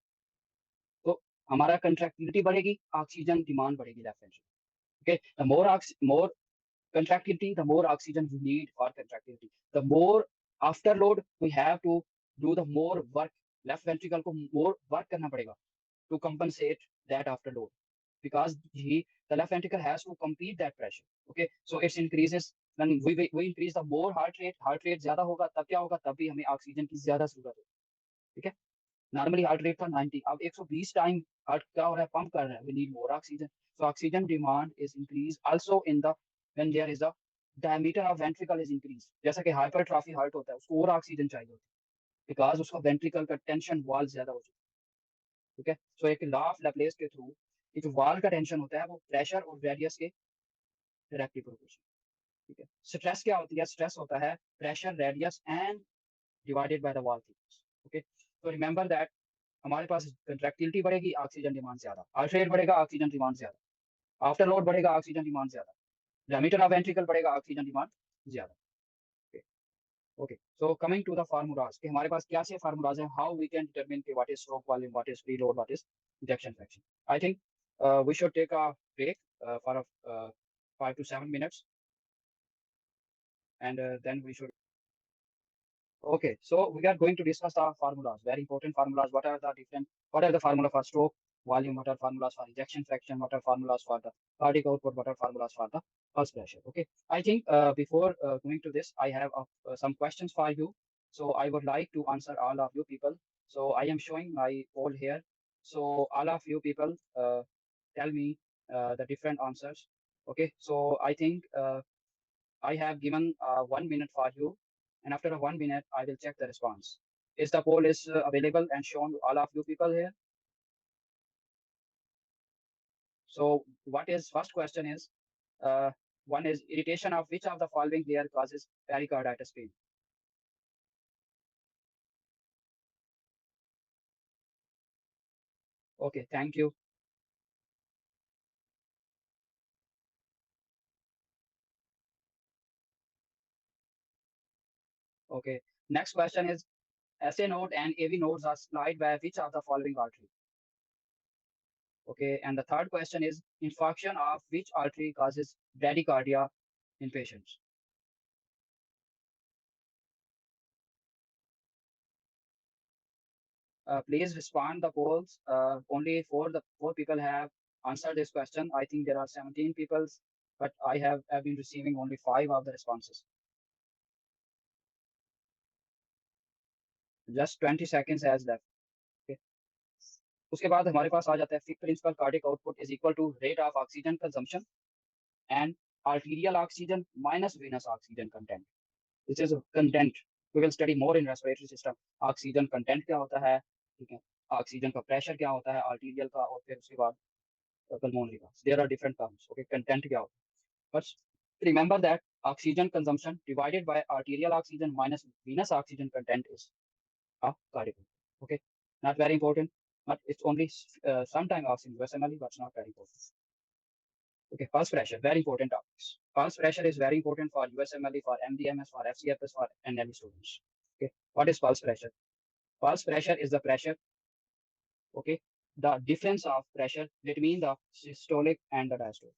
Speaker 1: तो हमारा कंट्रैक्टिलिटी बढ़ेगी, ऑक्सीजन डिमांड बढ़ेगी left ventricle. Okay, the more contractility, the more oxygen we need for contractility, the more after load we have to do the more work, left ventricle को more work करना पड़ेगा to compensate that after load, because the left ventricle has to compete that pressure. Okay, so it increases when we increase the more heart rate ज्यादा होगा तब क्या होगा, तब भी हमें ऑक्सीजन की ज्यादा जरूरत है। ठीक है, नॉर्मली हार्ट रेट था 90, अब 120 टाइम हार्ट क्या हो रहा है, पंप कर रहा है, we need more oxygen, so oxygen demand is increase also in the when there is a diameter of ventricle is increase, जैसा कि हाइपरट्रॉफी हार्ट होता है उसको और ऑक्सीजन चाहिए होती है बिकॉज उसका वेंट्रिकल का टेंशन वॉल ज्यादा हो जाता है। ठीक है, सो एक लॉ ऑफ लैप्लेस के थ्रू ये जो वॉल का टेंशन होता है वो प्रेशर और रेडियस के डायरेक्टली प्रोपोर्शनल। ठीक है, स्ट्रेस क्या होती है, स्ट्रेस होता है pressure radius and divided by the wall thickness. Okay, तो रिमेंबर दैट हमारे पास कंट्रैक्टिलिटी बढ़ेगी, ऑक्सीजन डिमांड ज्यादा, हार्ट रेट बढ़ेगा, ऑक्सीजन डिमांड ज्यादा, आफ्टर लोड बढ़ेगा, ऑक्सीजन डिमांड ज्यादा, डायमीटर ऑफ वेंट्रिकल बढ़ेगा, ऑक्सीजन डिमांड ज्यादा। Okay, so coming to the formulas कि हमारे पास क्या से फार्मूलाज हैं, हाउ वी कैन डिटरमिन कि what is stroke volume, what is preload, what is injection fraction. I think we should take a break for 5 to 7 minutes and then we should. Okay, so we are going to discuss the formulas, very important formulas. What are the formula for stroke volume? What are formulas for ejection fraction? What are formulas for the cardiac output? What are formulas for the pulse pressure? Okay, I think before going to this, I have some questions for you. So I would like to answer all of you people. So I am showing my poll here. So all of you people tell me the different answers. Okay, so I think I have given 1 minute for you, and after 1 minute, I will check the response. Is the poll is available and shown to all of you people here? So, what is first question is uh, one is irritation of which of the following layer causes pericarditis pain? Okay, thank you. Okay, next question is SA node and AV nodes are supplied by which of the following artery? Okay, and the third question is infarction of which artery causes bradycardia in patients? Please respond the polls. Only four people have answered this question. I think there are 17 people, but have been receiving only 5 of the responses. Just 20 seconds has left. Okay. उसके बाद हमारे पास आ जाता है Fick principle cardiac output is equal to rate of oxygen consumption and arterial oxygen minus venous oxygen content. This is content. We will study more in respiratory system. Oxygen content क्या होता है, ठीक है, ऑक्सीजन का pressure क्या होता है arterial का, और फिर उसके बाद pulmonary gas. There are different terms. Okay, content क्या होता है, but remember that oxygen consumption divided by arterial oxygen minus venous oxygen content is a cardiac. Okay, not very important, but it's only sometime asked in USMLE, but it's not very important. Okay, pulse pressure, very important topics. Pulse pressure is very important for USMLE, for MDMS, for FCFS, for NLE students. Okay, what is pulse pressure? Pulse pressure is the pressure, okay, the difference of pressure between the systolic and the diastolic.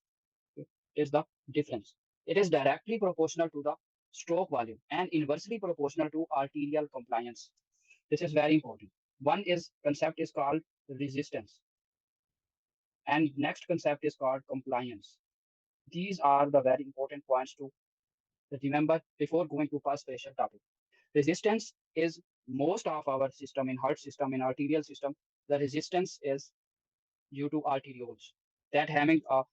Speaker 1: Okay, is the difference. It is directly proportional to the stroke volume and inversely proportional to arterial compliance. This is very important. One is concept is called resistance, and next concept is called compliance. These are the very important points to remember before going to pulse pressure topic. Resistance is most of our system, in heart system, in arterial system, the resistance is due to arterioles that having a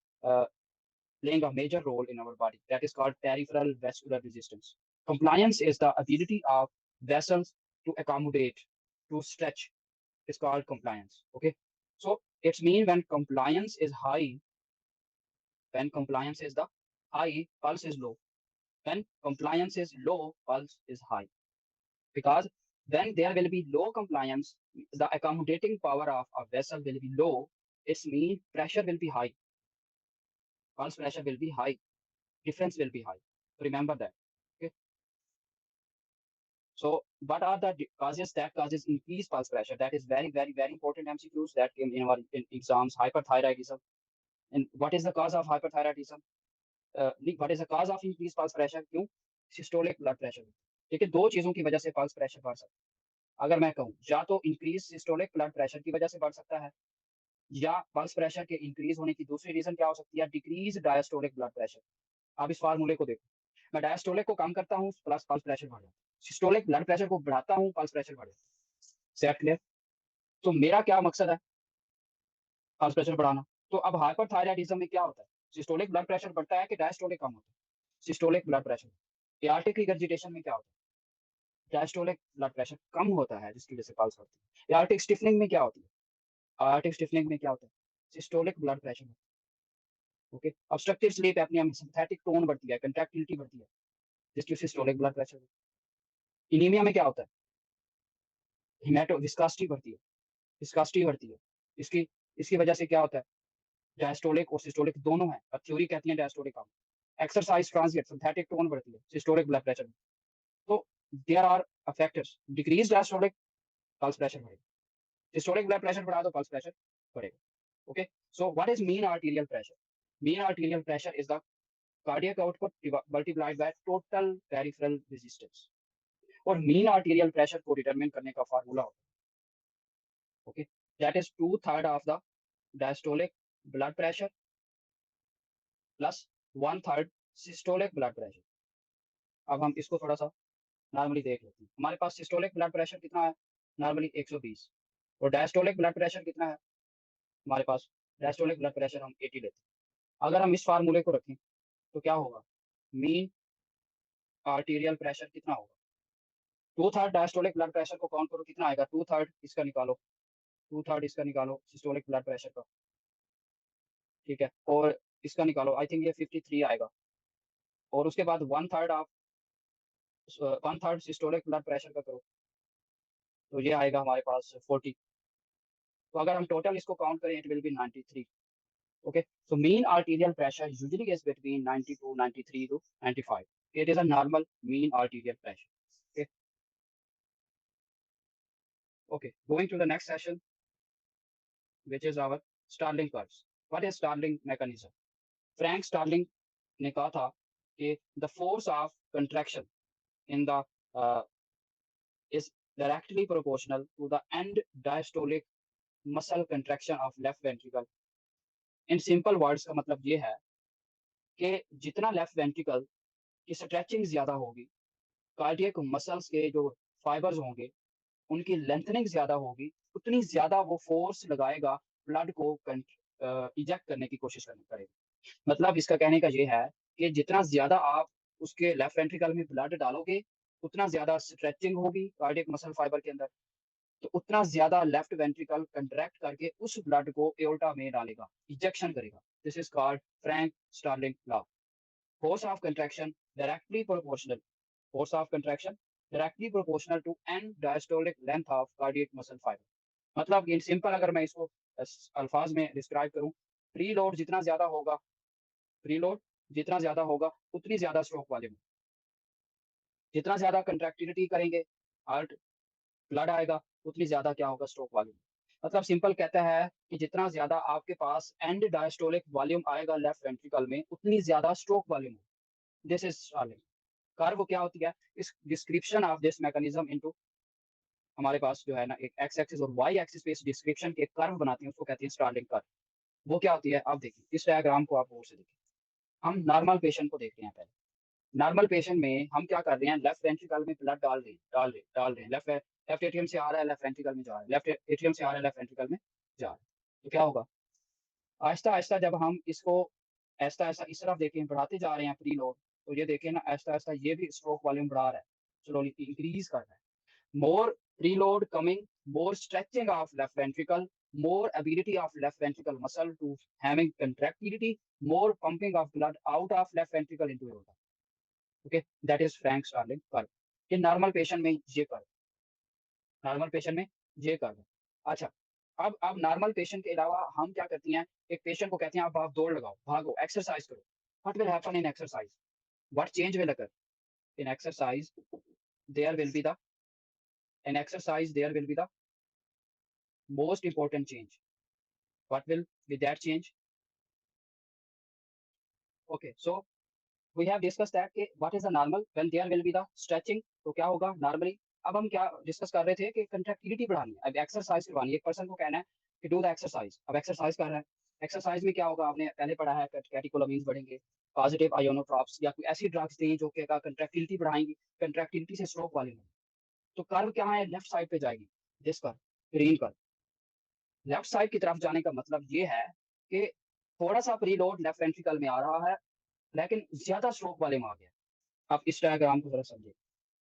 Speaker 1: playing a major role in our body. That is called peripheral vascular resistance. Compliance is the ability of vessels to accommodate, to stretch. It's called compliance. Okay. So it's mean when compliance is high, when compliance is the high, pulse is low. When compliance is low, pulse is high. Because when there will be low compliance, the accommodating power of a vessel will be low. It's mean pressure will be high. Pulse pressure will be high. Difference will be high. Remember that. Okay. So what are the causes that causes increased pulse pressure? That is very, very, very important MCQs that came in our exams. Hyperthyroidism. And what is the cause of hyperthyroidism? What is the cause of increased pulse pressure? क्यों? Systolic blood pressure. ठीक है, दो चीजों की वजह से pulse pressure बढ़ सकता है। अगर मैं कहूँ या तो इंक्रीज सिस्टोलिक ब्लड प्रेशर की वजह से बढ़ सकता है, या पल्स प्रेशर के इंक्रीज होने की दूसरी रीजन क्या हो सकती है? Decrease diastolic blood pressure. आप इस फार्मूले को देखो, मैं डायस्टोलिक को कम करता हूँ प्लस पल्स प्रेशर बढ़ जाता है, सिस्टोलिक ब्लड प्रेशर को बढ़ाता हूँ पल्स प्रेशर बढ़ जाता है। Set clear? तो मेरा क्या मकसद है? पल्स प्रेशर बढ़ाना। तो अब हाइपरथायराइडिज्म में क्या होता है? सिस्टोलिक ब्लड प्रेशर बढ़ता है कि डायस्टोलिक कम होता है? Systolic blood pressure. Aortic regurgitation में क्या होता है? डायस्टोलिक ब्लड प्रेशर कम होता है, जिसकी वजह से पल्स बढ़ती है। एआरटिक स्टिफनिंग में क्या होती है? एआरटिक स्टिफनिंग में क्या होता है? Systolic blood pressure. Okay. Obstructive sleep apnoea में सिंथेटिक टोन बढ़ती है, कंट्रैक्टिलिटी बढ़ती है, जिसकी सिस्टोलिक ब्लड प्रेशर। इनीमिया में क्या होता है? हिमेटो विस्कोसिटी बढ़ती है, विस्कोसिटी बढ़ती है। इसकी इसकी वजह से क्या होता है? डायस्टोलिक और सिस्टोलिक दोनों है, और थ्योरी कहती है डायस्टोलिक कम। एक्सरसाइज ट्रांजिएंट सिंथेटिक टोन बढ़ती है, सिस्टोलिक ब्लड प्रेशर। तो there are factors. Decrease diastolic, pulse pressure बढ़ेगा। सिस्टोलिक ब्लड प्रेशर बढ़ा तो पल्स प्रेशर बढ़ेगा। Okay. So what is mean arterial pressure? Mean arterial pressure is the cardiac output multiplied by total peripheral resistance. और mean arterial pressure को determine करने का formula होता है, okay, that is 2/3 of the diastolic blood pressure plus 1/3 systolic blood pressure. अब हम इसको थोड़ा सा नॉर्मली देख लेते हैं। हमारे पास सिस्टोलिक ब्लड प्रेशर कितना है? नॉर्मली 120। और डायस्टोलिक ब्लड प्रेशर कितना है हमारे पास? डायस्टोलिक ब्लड प्रेशर हम 80 लेते हैं। अगर हम इस फार्मूले को रखें तो क्या होगा? मीन आर्टीरियल प्रेशर कितना होगा? 2/3 डायस्टोलिक ब्लड प्रेशर को काउंट करो, कितना आएगा? 2/3 इसका निकालो, 2/3 इसका निकालो सिस्टोलिक ब्लड प्रेशर का, ठीक है, और इसका निकालो, आई थिंक ये 53 आएगा। और उसके बाद 1/3 ऑफ 1/3 सिस्टोलिक ब्लड प्रेशर का करो, तो ये आएगा हमारे पास 40। तो अगर हम टोटल इसको काउंट करें it will be 93। Okay. So mean arterial pressure usually is between 92 93 to 95। It is a normal mean arterial pressure. Okay. Okay, going to the next session which is our Starling curves. What is Starling mechanism? Frank-Starling ने कहा था कि the force of contraction in the is directly proportional to the end diastolic muscle contraction of left ventricle. In simple words का मतलब ये है कि जितना लेफ्ट वेंट्रिकल की स्ट्रेचिंग ज्यादा होगी, कार्डियक मसल्स के जो फाइबर्स होंगे उनकी लेंथनिंग ज्यादा होगी, उतनी ज्यादा वो फोर्स लगाएगा ब्लड को इजेक्ट करने की कोशिश करेगा। मतलब इसका कहने का ये है कि जितना ज्यादा आप उसके लेफ्ट वेंट्रिकल में ब्लड डालोगे, उतना ज्यादा स्ट्रेचिंग होगी कार्डियक मसल फाइबर के अंदर, तो उतना ज्यादा लेफ्ट वेंट्रिकल कंट्रैक्ट करके उस ब्लड को एओर्टा में डालेगा, इजेक्शन करेगा। This is called Frank Starling law. Force of contraction directly proportional, force of contraction directly proportional to end diastolic length of cardiac muscle fiber। मतलब इन सिंपल अगर मैं इसको अल्फाज में डिस्क्राइब करूं, प्री लोड जितना ज्यादा होगा, प्री लोड जितना ज्यादा होगा उतनी ज्यादा स्ट्रोक वॉल्यूम। जितना ज्यादा कंट्रैक्टिलिटी करेंगे हार्ट, ब्लड आएगा, उतनी ज्यादा क्या होगा? Stroke volume. मतलब सिंपल कहता है कि जितना ज्यादा आपके पास एंड डायस्टोलिक वॉल्यूम आएगा लेफ्ट वेंट्रिकल में, उतनी ज्यादा stroke volume. This is Starling curve. क्या होती है इस description of this mechanism into, हमारे पास जो है ना एक एक्स एक्सिस और वाई एक्सिस पे इस डिस्क्रिप्शन के कर्व बनाते हैं, उसको कहते हैं स्टार्लिंग कर्व। वो क्या होती है आप देखिए, इस डायग्राम को आप गौर से देखिए। हम नॉर्मल पेशेंट को देखते हैं। पहले नॉर्मल पेशेंट में हम क्या कर रहे हैं? लेफ्ट वेंट्रिकल में ब्लड डाल रहे हैं, डाल रहे हैं, डाल रहे हैं। लेफ्ट लेफ्ट एट्रियम से आ रहा है, लेफ्ट वेंट्रिकल में जा रहा है, लेफ्ट एट्रियम से आ रहा है, लेफ्ट वेंट्रिकल में जा रहा है। तो क्या होगा, आहिस्ता आहिस्ता जब हम इसको आहिस्ता आहिस्ता इस तरफ देखें, बढ़ाते जा रहे हैं प्री लोड, तो ये देखें ना आहिस्ता आहिस्ता ये भी स्ट्रोक वॉल्यूम बढ़ा रहा है, स्लोली इंक्रीज कर रहा है। मोर preload coming, more stretching of left ventricle, more ability of left ventricle muscle to having contractility, more pumping of blood out of left ventricle into aorta. Okay, that is Frank-Starling curve. कि normal patient में ये curve, normal patient में ये curve. अच्छा, अब normal patient के अलावा हम क्या करती हैं, एक पेशेंट को कहते हैं आप दौड़ लगाओ, भागो, एक्सरसाइज करो। What will happen in exercise? What change will occur in exercise? There will be the in exercise there will be the most important change. What will be that change? Okay, so we have discussed that कि what is the normal when there will be the stretching, तो क्या होगा normally। अब हम क्या discuss कर रहे थे कि कंट्रैक्टिलिटी बढ़ानी है, अब एक्सरसाइज करवानी है। एक पर्सन को कहना है कि डू द एक्सरसाइज, अब एक्सरसाइज कर रहा है, एक्सरसाइज में क्या होगा, आपने पहले पढ़ा है कैटेकोलामीन्स बढ़ेंगे, पॉजिटिव आयोनोट्रॉप्स या कोई ऐसी ड्रग्स दें जो कि कंट्रैक्टिलिटी बढ़ाएंगी, कंट्रैक्टिलिटी से स्ट्रोक वाले में। तो कर्व क्या है, लेफ्ट साइड पे जाएगी, this curve, green curve. Left side की तरफ जाने का मतलब ये है कि थोड़ा सा प्रीलोड लेफ्ट वेंट्रिकल में आ रहा है, लेकिन ज्यादा स्ट्रोक वाले में आ गया। आप इस डायग्राम को जरा समझिए,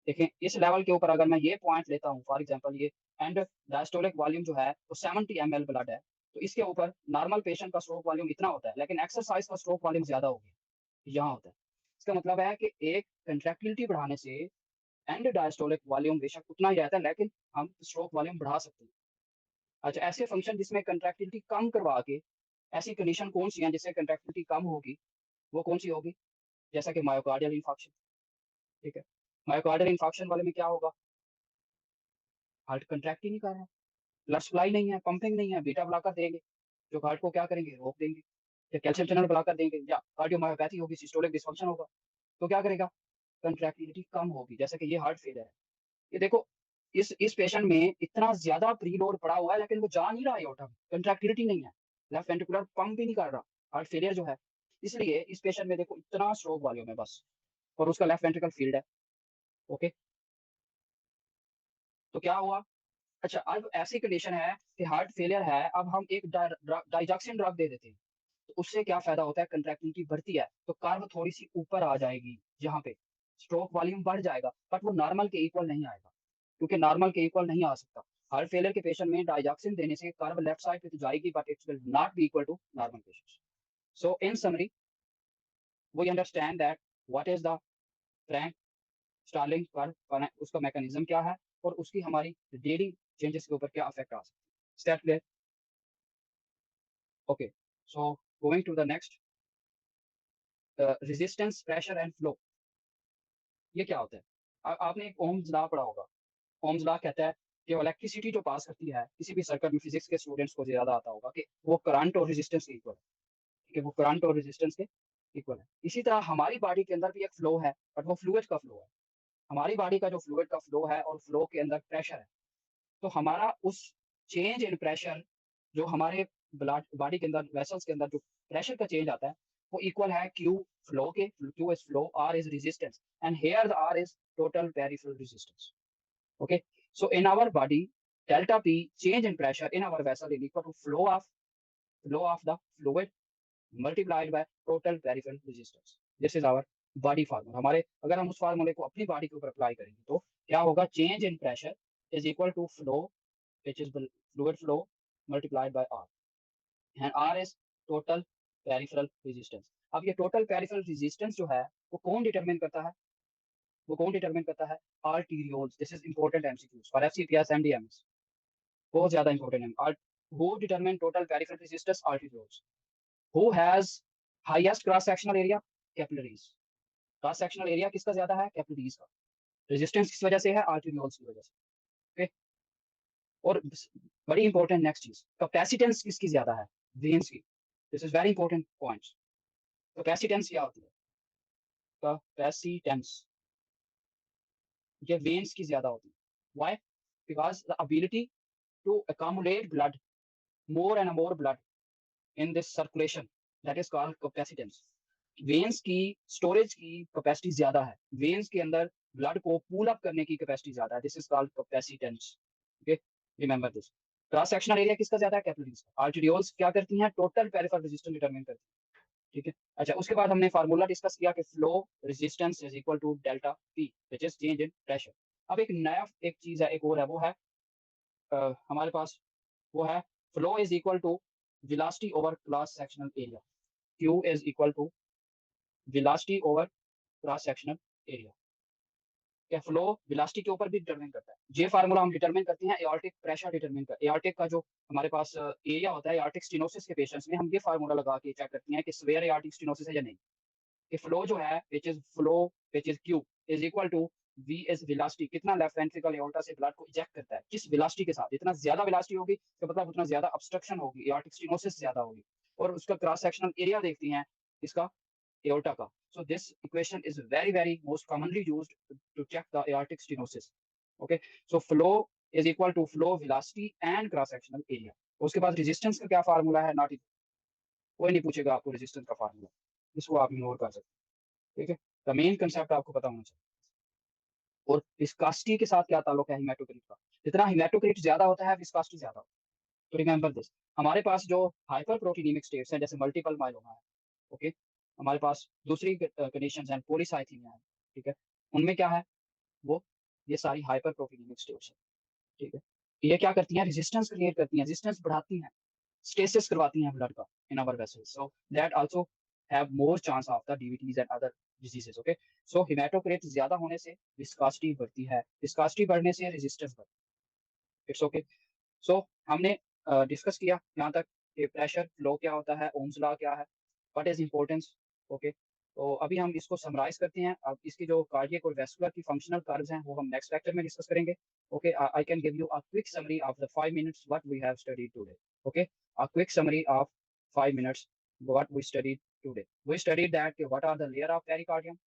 Speaker 1: देखें इस लेवल के ऊपर अगर मैं ये पॉइंट लेता हूँ, फॉर एग्जांपल ये एंड डायस्टोलिक वॉल्यूम जो है वो 70 ml ब्लड है, तो इसके ऊपर नॉर्मल पेशेंट का स्ट्रोक वॉल्यूम इतना होता है, लेकिन एक्सरसाइज का स्ट्रोक वॉल्यूम ज्यादा हो गया, यहाँ होता है। इसका मतलब है कि एक कंट्रैक्टिलिटी बढ़ाने से एंड डायस्टोलिक वॉल्यूम बेशक उतना ही रहता है, लेकिन हम स्ट्रोक वॉल्यूम बढ़ा सकते हैं। अच्छा, ऐसे फंक्शन जिसमें कंट्रैक्टिलिटी कम करवा के, ऐसी कंडीशन कौन सी है जिससे कंट्रैक्टिलिटी कम होगी, वो कौन सी होगी, जैसा कि मायोकार्डियल इंफार्क्शन। ठीक है, मायोकार्डियल इंफार्क्शन वाले में क्या होगा, हार्ट कंट्रैक्ट ही नहीं कर रहा, ब्लड सप्लाई नहीं है, पंपिंग नहीं है, बीटा ब्लॉकर देंगे जो हार्ट को क्या करेंगे, रोक देंगे, या कैल्शियम चैनल ब्लॉकर देंगे, या कार्डियोमायोपैथी होगी, सिस्टोलिक डिसफंक्शन होगा, तो क्या करेगा, कंट्रैक्टिलिटी कम होगी। जैसे कि ये हार्ट फेलियर है, ये देखो इस पेशेंट में इतना ज्यादा प्रीलोड पड़ा हुआ है, लेकिन वो जा नहीं रहा है, ऑटम कंट्रैक्टिलिटी नहीं है, लेफ्ट वेंट्रिकुलर पंप भी नहीं कर रहा, हार्ट फेलियर जो है। इसलिए इस पेशेंट में देखो इतना स्ट्रोक वॉल्यूम है बस, और उसका लेफ्ट वेंट्रिकल फील्ड है। ओके, तो क्या हुआ, अच्छा अब ऐसी कंडीशन है कि हार्ट फेलियर है, अब हम एक डाइजॉक्सिन ड्रग दे देते हैं, तो उससे क्या फायदा होता है, कंट्रैक्टिलिटी बढ़ती है, तो कर्व थोड़ी सी ऊपर आ जाएगी, यहाँ पे स्ट्रोक वॉल्यूम बढ़ जाएगा, बट वो नॉर्मल के इक्वल नहीं आएगा, क्योंकि नॉर्मल के इक्वल नहीं आ सकता। हार्ट फेलियर के पेशेंट में डाइजॉक्सिन देने से कर्व लेफ्ट साइड पे तो जाएगी, but it will not be equal to normal patients. So in summary we understand that what is the Frank Starling curve, उसका मैकेनिज्म क्या है, और उसकी हमारी डेली चेंजेस के ऊपर क्या इफेक्ट आ सकता है। Step clear, okay. So going to the next, resistance, pressure and flow, ये क्या होता है। आपने एक ओम्स लॉ पढ़ा होगा, ओम्स लॉ कहता है कि इलेक्ट्रिसिटी जो पास करती है किसी भी सर्किट में, फिजिक्स के स्टूडेंट्स को ज्यादा आता होगा कि वो करंट और रेजिस्टेंस के इक्वल है, ठीक है, वो करंट और रेजिस्टेंस के इक्वल है। इसी तरह हमारी बॉडी के अंदर भी एक फ्लो है, बट वो फ्लूइड का फ्लो है। हमारी बॉडी का जो फ्लूइड का फ्लो है और फ्लो के अंदर प्रेशर है, तो हमारा उस चेंज इन प्रेशर जो हमारे ब्लड बॉडी के अंदर वेसल्स के अंदर जो प्रेशर का चेंज आता है, वो इक्वल है क्यू फ्लो के, Q is flow, R is resistance, and here the R is total peripheral resistance. Okay, so in our body, delta P change in pressure in our vessel is equal to flow of the fluid multiplied by total peripheral resistance. This is our body formula. हमारे अगर हम उस फार्मूले को अपनी body के ऊपर apply करेंगे तो क्या होगा, change in pressure is equal to flow which is fluid flow multiplied by R, and R is total peripheral resistance. अब ये total peripheral resistance जो है वो कौन डिटरमिन करता है, वो कौन डिटरमिन करता है, arterioles. This is important MCQs for FCPS MDMS, बहुत ज्यादा इंपॉर्टेंट है। Who determine total peripheral resistance, arterioles. Who has highest cross sectional area, capillaries. Cross sectional area किसका ज्यादा है, कैपिलरीज का। रेजिस्टेंस किस वजह से है, आर्टीरियोल्स की वजह से। ओके, और बड़ी इंपॉर्टेंट नेक्स्ट चीज, कैपेसिटेंस किसकी ज्यादा है, वेन्स की। This is very important points. Capacitance क्या होती है, कैपेसिटेंस ये वेन्स की ज्यादा होती है। Why, because the ability to accumulate blood, more and more blood in this circulation, that is called capacitance. Veins की स्टोरेज की कैपेसिटी ज्यादा है, वेन्स के अंदर ब्लड को पूल अप करने की कैपेसिटी ज्यादा है, this is called capacitance. Okay, remember this. Cross sectional area किसका ज्यादा है? कैपिलरीज का। आर्टेरियोल्स क्या करती हैं? टोटल पेरिफेरल रेजिस्टेंस डिटरमाइन करती है, ठीक है। अच्छा, उसके बाद हमने फार्मूला डिस्कस किया कि flow resistance is equal to delta P, which is change in pressure. अब एक नया एक चीज है, एक और है, वो है हमारे पास, वो है flow is equal to velocity over cross sectional area. Q is equal to velocity over cross sectional area. क्या फ्लो वेलोसिटी के ऊपर भी डिटरमाइन करता है। ये फार्मूला हम डिटरमाइन करते हैं एओर्टिक प्रेशर डिटरमाइन कर, एओर्टिक का जो हमारे पास एरिया होता है एओर्टिक स्टेनोसिस के पेशेंट्स में, हम ये फार्मूला लगा के चेक करते हैं कि स्वेयर एओर्टिक स्टेनोसिस है या नहीं। कि फ्लो जो है which is flow which is Q is equal to V is velocity, कितना लेफ्ट वेंट्रिकल एओर्टा से ब्लड को इजेक्ट करता है, किस वेलोसिटी के साथ। जितना ज्यादा वेलोसिटी होगी तो मतलब उतना ज्यादा ऑब्स्ट्रक्शन होगी, एओर्टिक स्टेनोसिस ज्यादा होगी। और उसका क्रॉस सेक्शनल एरिया देखती हैं इसका, aorta ka. So this equation is very very most commonly used to check the aortic stenosis. Okay, so flow is equal to flow velocity and cross sectional area. उसके बाद resistance का क्या formula है? Not, कोई नहीं पूछेगा आपको resistance का फार्मूला, इसको आप इग्नोर कर सकते हैं, ठीक है। द मेन कंसेप्ट आपको पता होना चाहिए। और विस्कोसिटी के साथ क्या ताल्लुक है हेमाटोक्रिट का? जितना हेमाटोक्रिट ज्यादा होता है विस्कोसिटी ज्यादा होता है। तो रिमेंबर दिस, हमारे पास जो हाइपर प्रोटीनीमिक स्टेट्स हैं जैसे मल्टीपल माइलोमा है, ओके, हमारे पास दूसरी कंडीशंस हैं पॉलीसाइथीमिया है, ठीक है, उनमें क्या है? वो ये सारी हाइपर प्रोटीनीमिक स्टेट्स है, ठीक है। ये क्या करती हैं? रेजिस्टेंस क्रिएट करती हैं, रेजिस्टेंस बढ़ाती हैं, स्टेसिस करवाती हैं ब्लड का in our vessels, so that also have more chance of the DVTs and other diseases. Okay, so haematocrit ज्यादा होने से विस्कोसिटी बढ़ती है, विस्कोसिटी बढ़ने से रेजिस्टेंस बढ़ती है। It's okay. सो हमने डिस्कस किया यहाँ तक कि प्रेशर फ्लो क्या होता है, ओम्स लॉ क्या है, व्हाट इज इंपॉर्टेंस। ओके, तो अभी हम इसको समराइज करते हैं। अब इसकी जो कार्डियक और वेस्कुलर की फंक्शनल कर्व्स हैं वो हम नेक्स्ट लेक्चर में डिस्कस करेंगे। Okay, I can give you a quick summary of the 5 minutes what we have studied today. Okay, a quick summary of 5 minutes what we studied today. We studied that what are the layer of pericardium,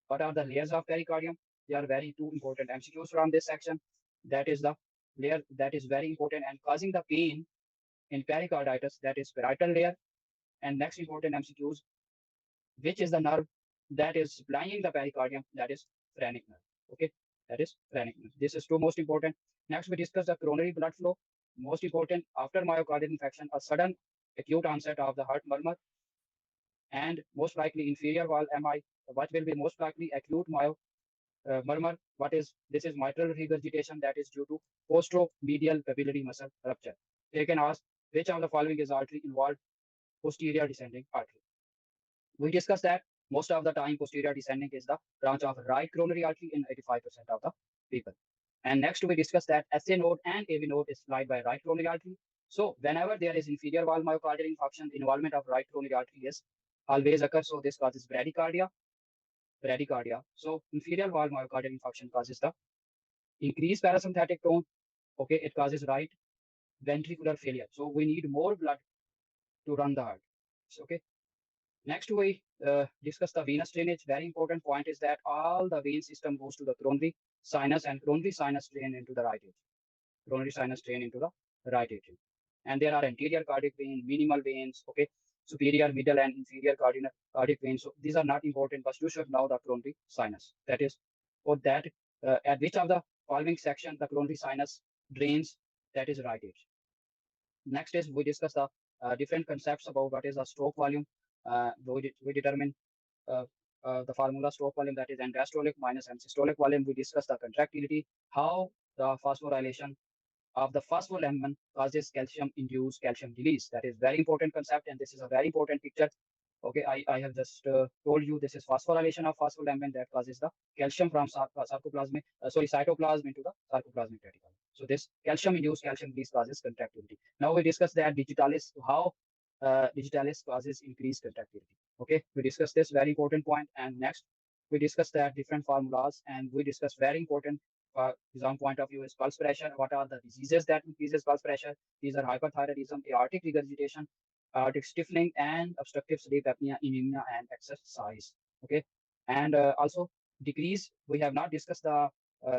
Speaker 1: what are the layers of pericardium. They are very two important MCQs from this section. That is the layer that is very important and causing the pain in pericarditis, that is parietal layer. And next important MCQs, which is the nerve that is supplying the pericardium, that is phrenic nerve. Okay, that is phrenic nerve. This is two most important. Next we discuss the coronary blood flow, most important after myocardial infarction, a sudden acute onset of the heart murmur, and most likely inferior wall MI. What will be most likely acute murmur? What is this? Is mitral regurgitation that is due to posteromedial papillary muscle rupture. They can ask which of the following is artery involved? Posterior descending artery. We discussed that most of the time posterior descending is the branch of right coronary artery in 85% of the people. And next we discussed that SA node and AV node is supplied by right coronary artery. So whenever there is inferior wall myocardial infarction, involvement of right coronary artery is always occurs. So this causes bradycardia. Bradycardia. So inferior wall myocardial infarction causes the increased parasympathetic tone. Okay, it causes right ventricular failure. So we need more blood to run the heart. Okay. Next, we discuss the venous drainage. Very important point is that all the vein system goes to the coronary sinus and coronary sinus drain into the right atrium. Coronary sinus drain into the right atrium. And there are anterior cardiac vein, minimal veins, okay, superior, middle, and inferior cardiac veins. So these are not important, but you should know the coronary sinus. That is, or that at which of the following section the coronary sinus drains, that is right atrium. Next is we discuss the different concepts about what is a stroke volume. We determine uh, the formula stroke volume, that is diastolic minus and systolic volume. We discuss the contractility, how the phosphorylation of the phospholaminin causes calcium-induced calcium release. That is very important concept, and this is a very important picture. Okay, I have just told you this is phosphorylation of phospholaminin that causes the calcium from cytoplasm into the sarcoplasmic reticulum. So this calcium-induced calcium release causes contractility. Now we discuss that digitalis, how digitalis causes increased contractility. Okay, we discuss this very important point, and next we discuss that different formulas, and we discuss very important exam point of view is pulse pressure. What are the diseases that increases pulse pressure? These are hyperthyroidism, aortic regurgitation, aortic stiffening, and obstructive sleep apnea, anemia, and exercise. Okay, and also decrease. We have not discussed the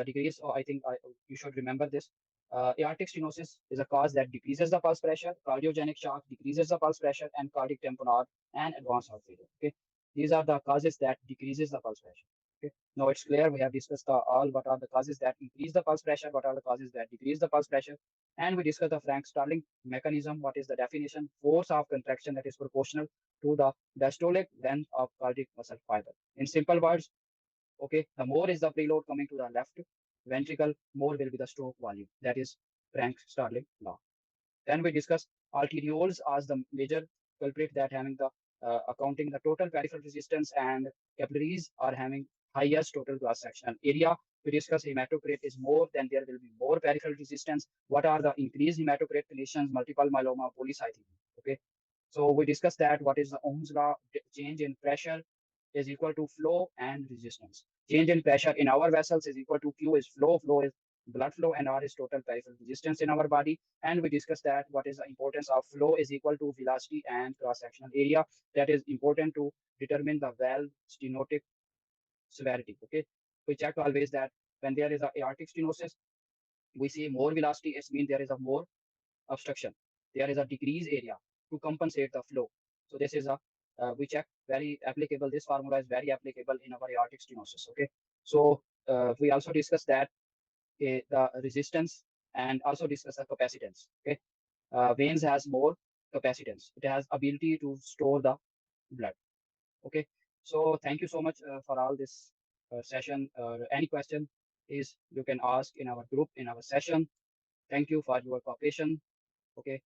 Speaker 1: decrease. So I think you should remember this. Aortic stenosis is a cause that decreases the pulse pressure. Cardiogenic shock decreases the pulse pressure, and cardiac tamponade and advanced heart failure. Okay, these are the causes that decreases the pulse pressure. Okay. Now it's clear we have discussed all what are the causes that increase the pulse pressure, what are the causes that decrease the pulse pressure, and we discussed the Frank-Starling mechanism. What is the definition? Force of contraction that is proportional to the diastolic length of cardiac muscle fiber. In simple words, okay, the more is the preload coming to the left ventricle, more will be the stroke volume. That is Frank-Starling law. Then we discuss arterioles as the major culprit that having the accounting the total peripheral resistance, and capillaries are having highest total cross sectional area. We discuss hematocrit is more, then there will be more peripheral resistance. What are the increased hematocrit conditions? Multiple myeloma, polycythemia. Okay. So we discussed that what is the Ohm's law, change in pressure is equal to flow and resistance. Change in pressure in our vessels is equal to Q is flow is blood flow, and R is total peripheral resistance in our body. And we discussed that what is the importance of flow is equal to velocity and cross-sectional area. That is important to determine the valve stenotic severity. Okay. We check always that when there is a aortic stenosis, we see more velocity, it means there is a more obstruction. There is a decrease area to compensate the flow. So this is a we check very applicable. This formula is very applicable in our aortic stenosis. Okay. So we also discuss that the resistance and also discuss the capacitance. Okay. Veins has more capacitance. It has ability to store the blood. Okay. So thank you so much for all this session. Any question is you can ask in our group in our session. Thank you for your cooperation. Okay.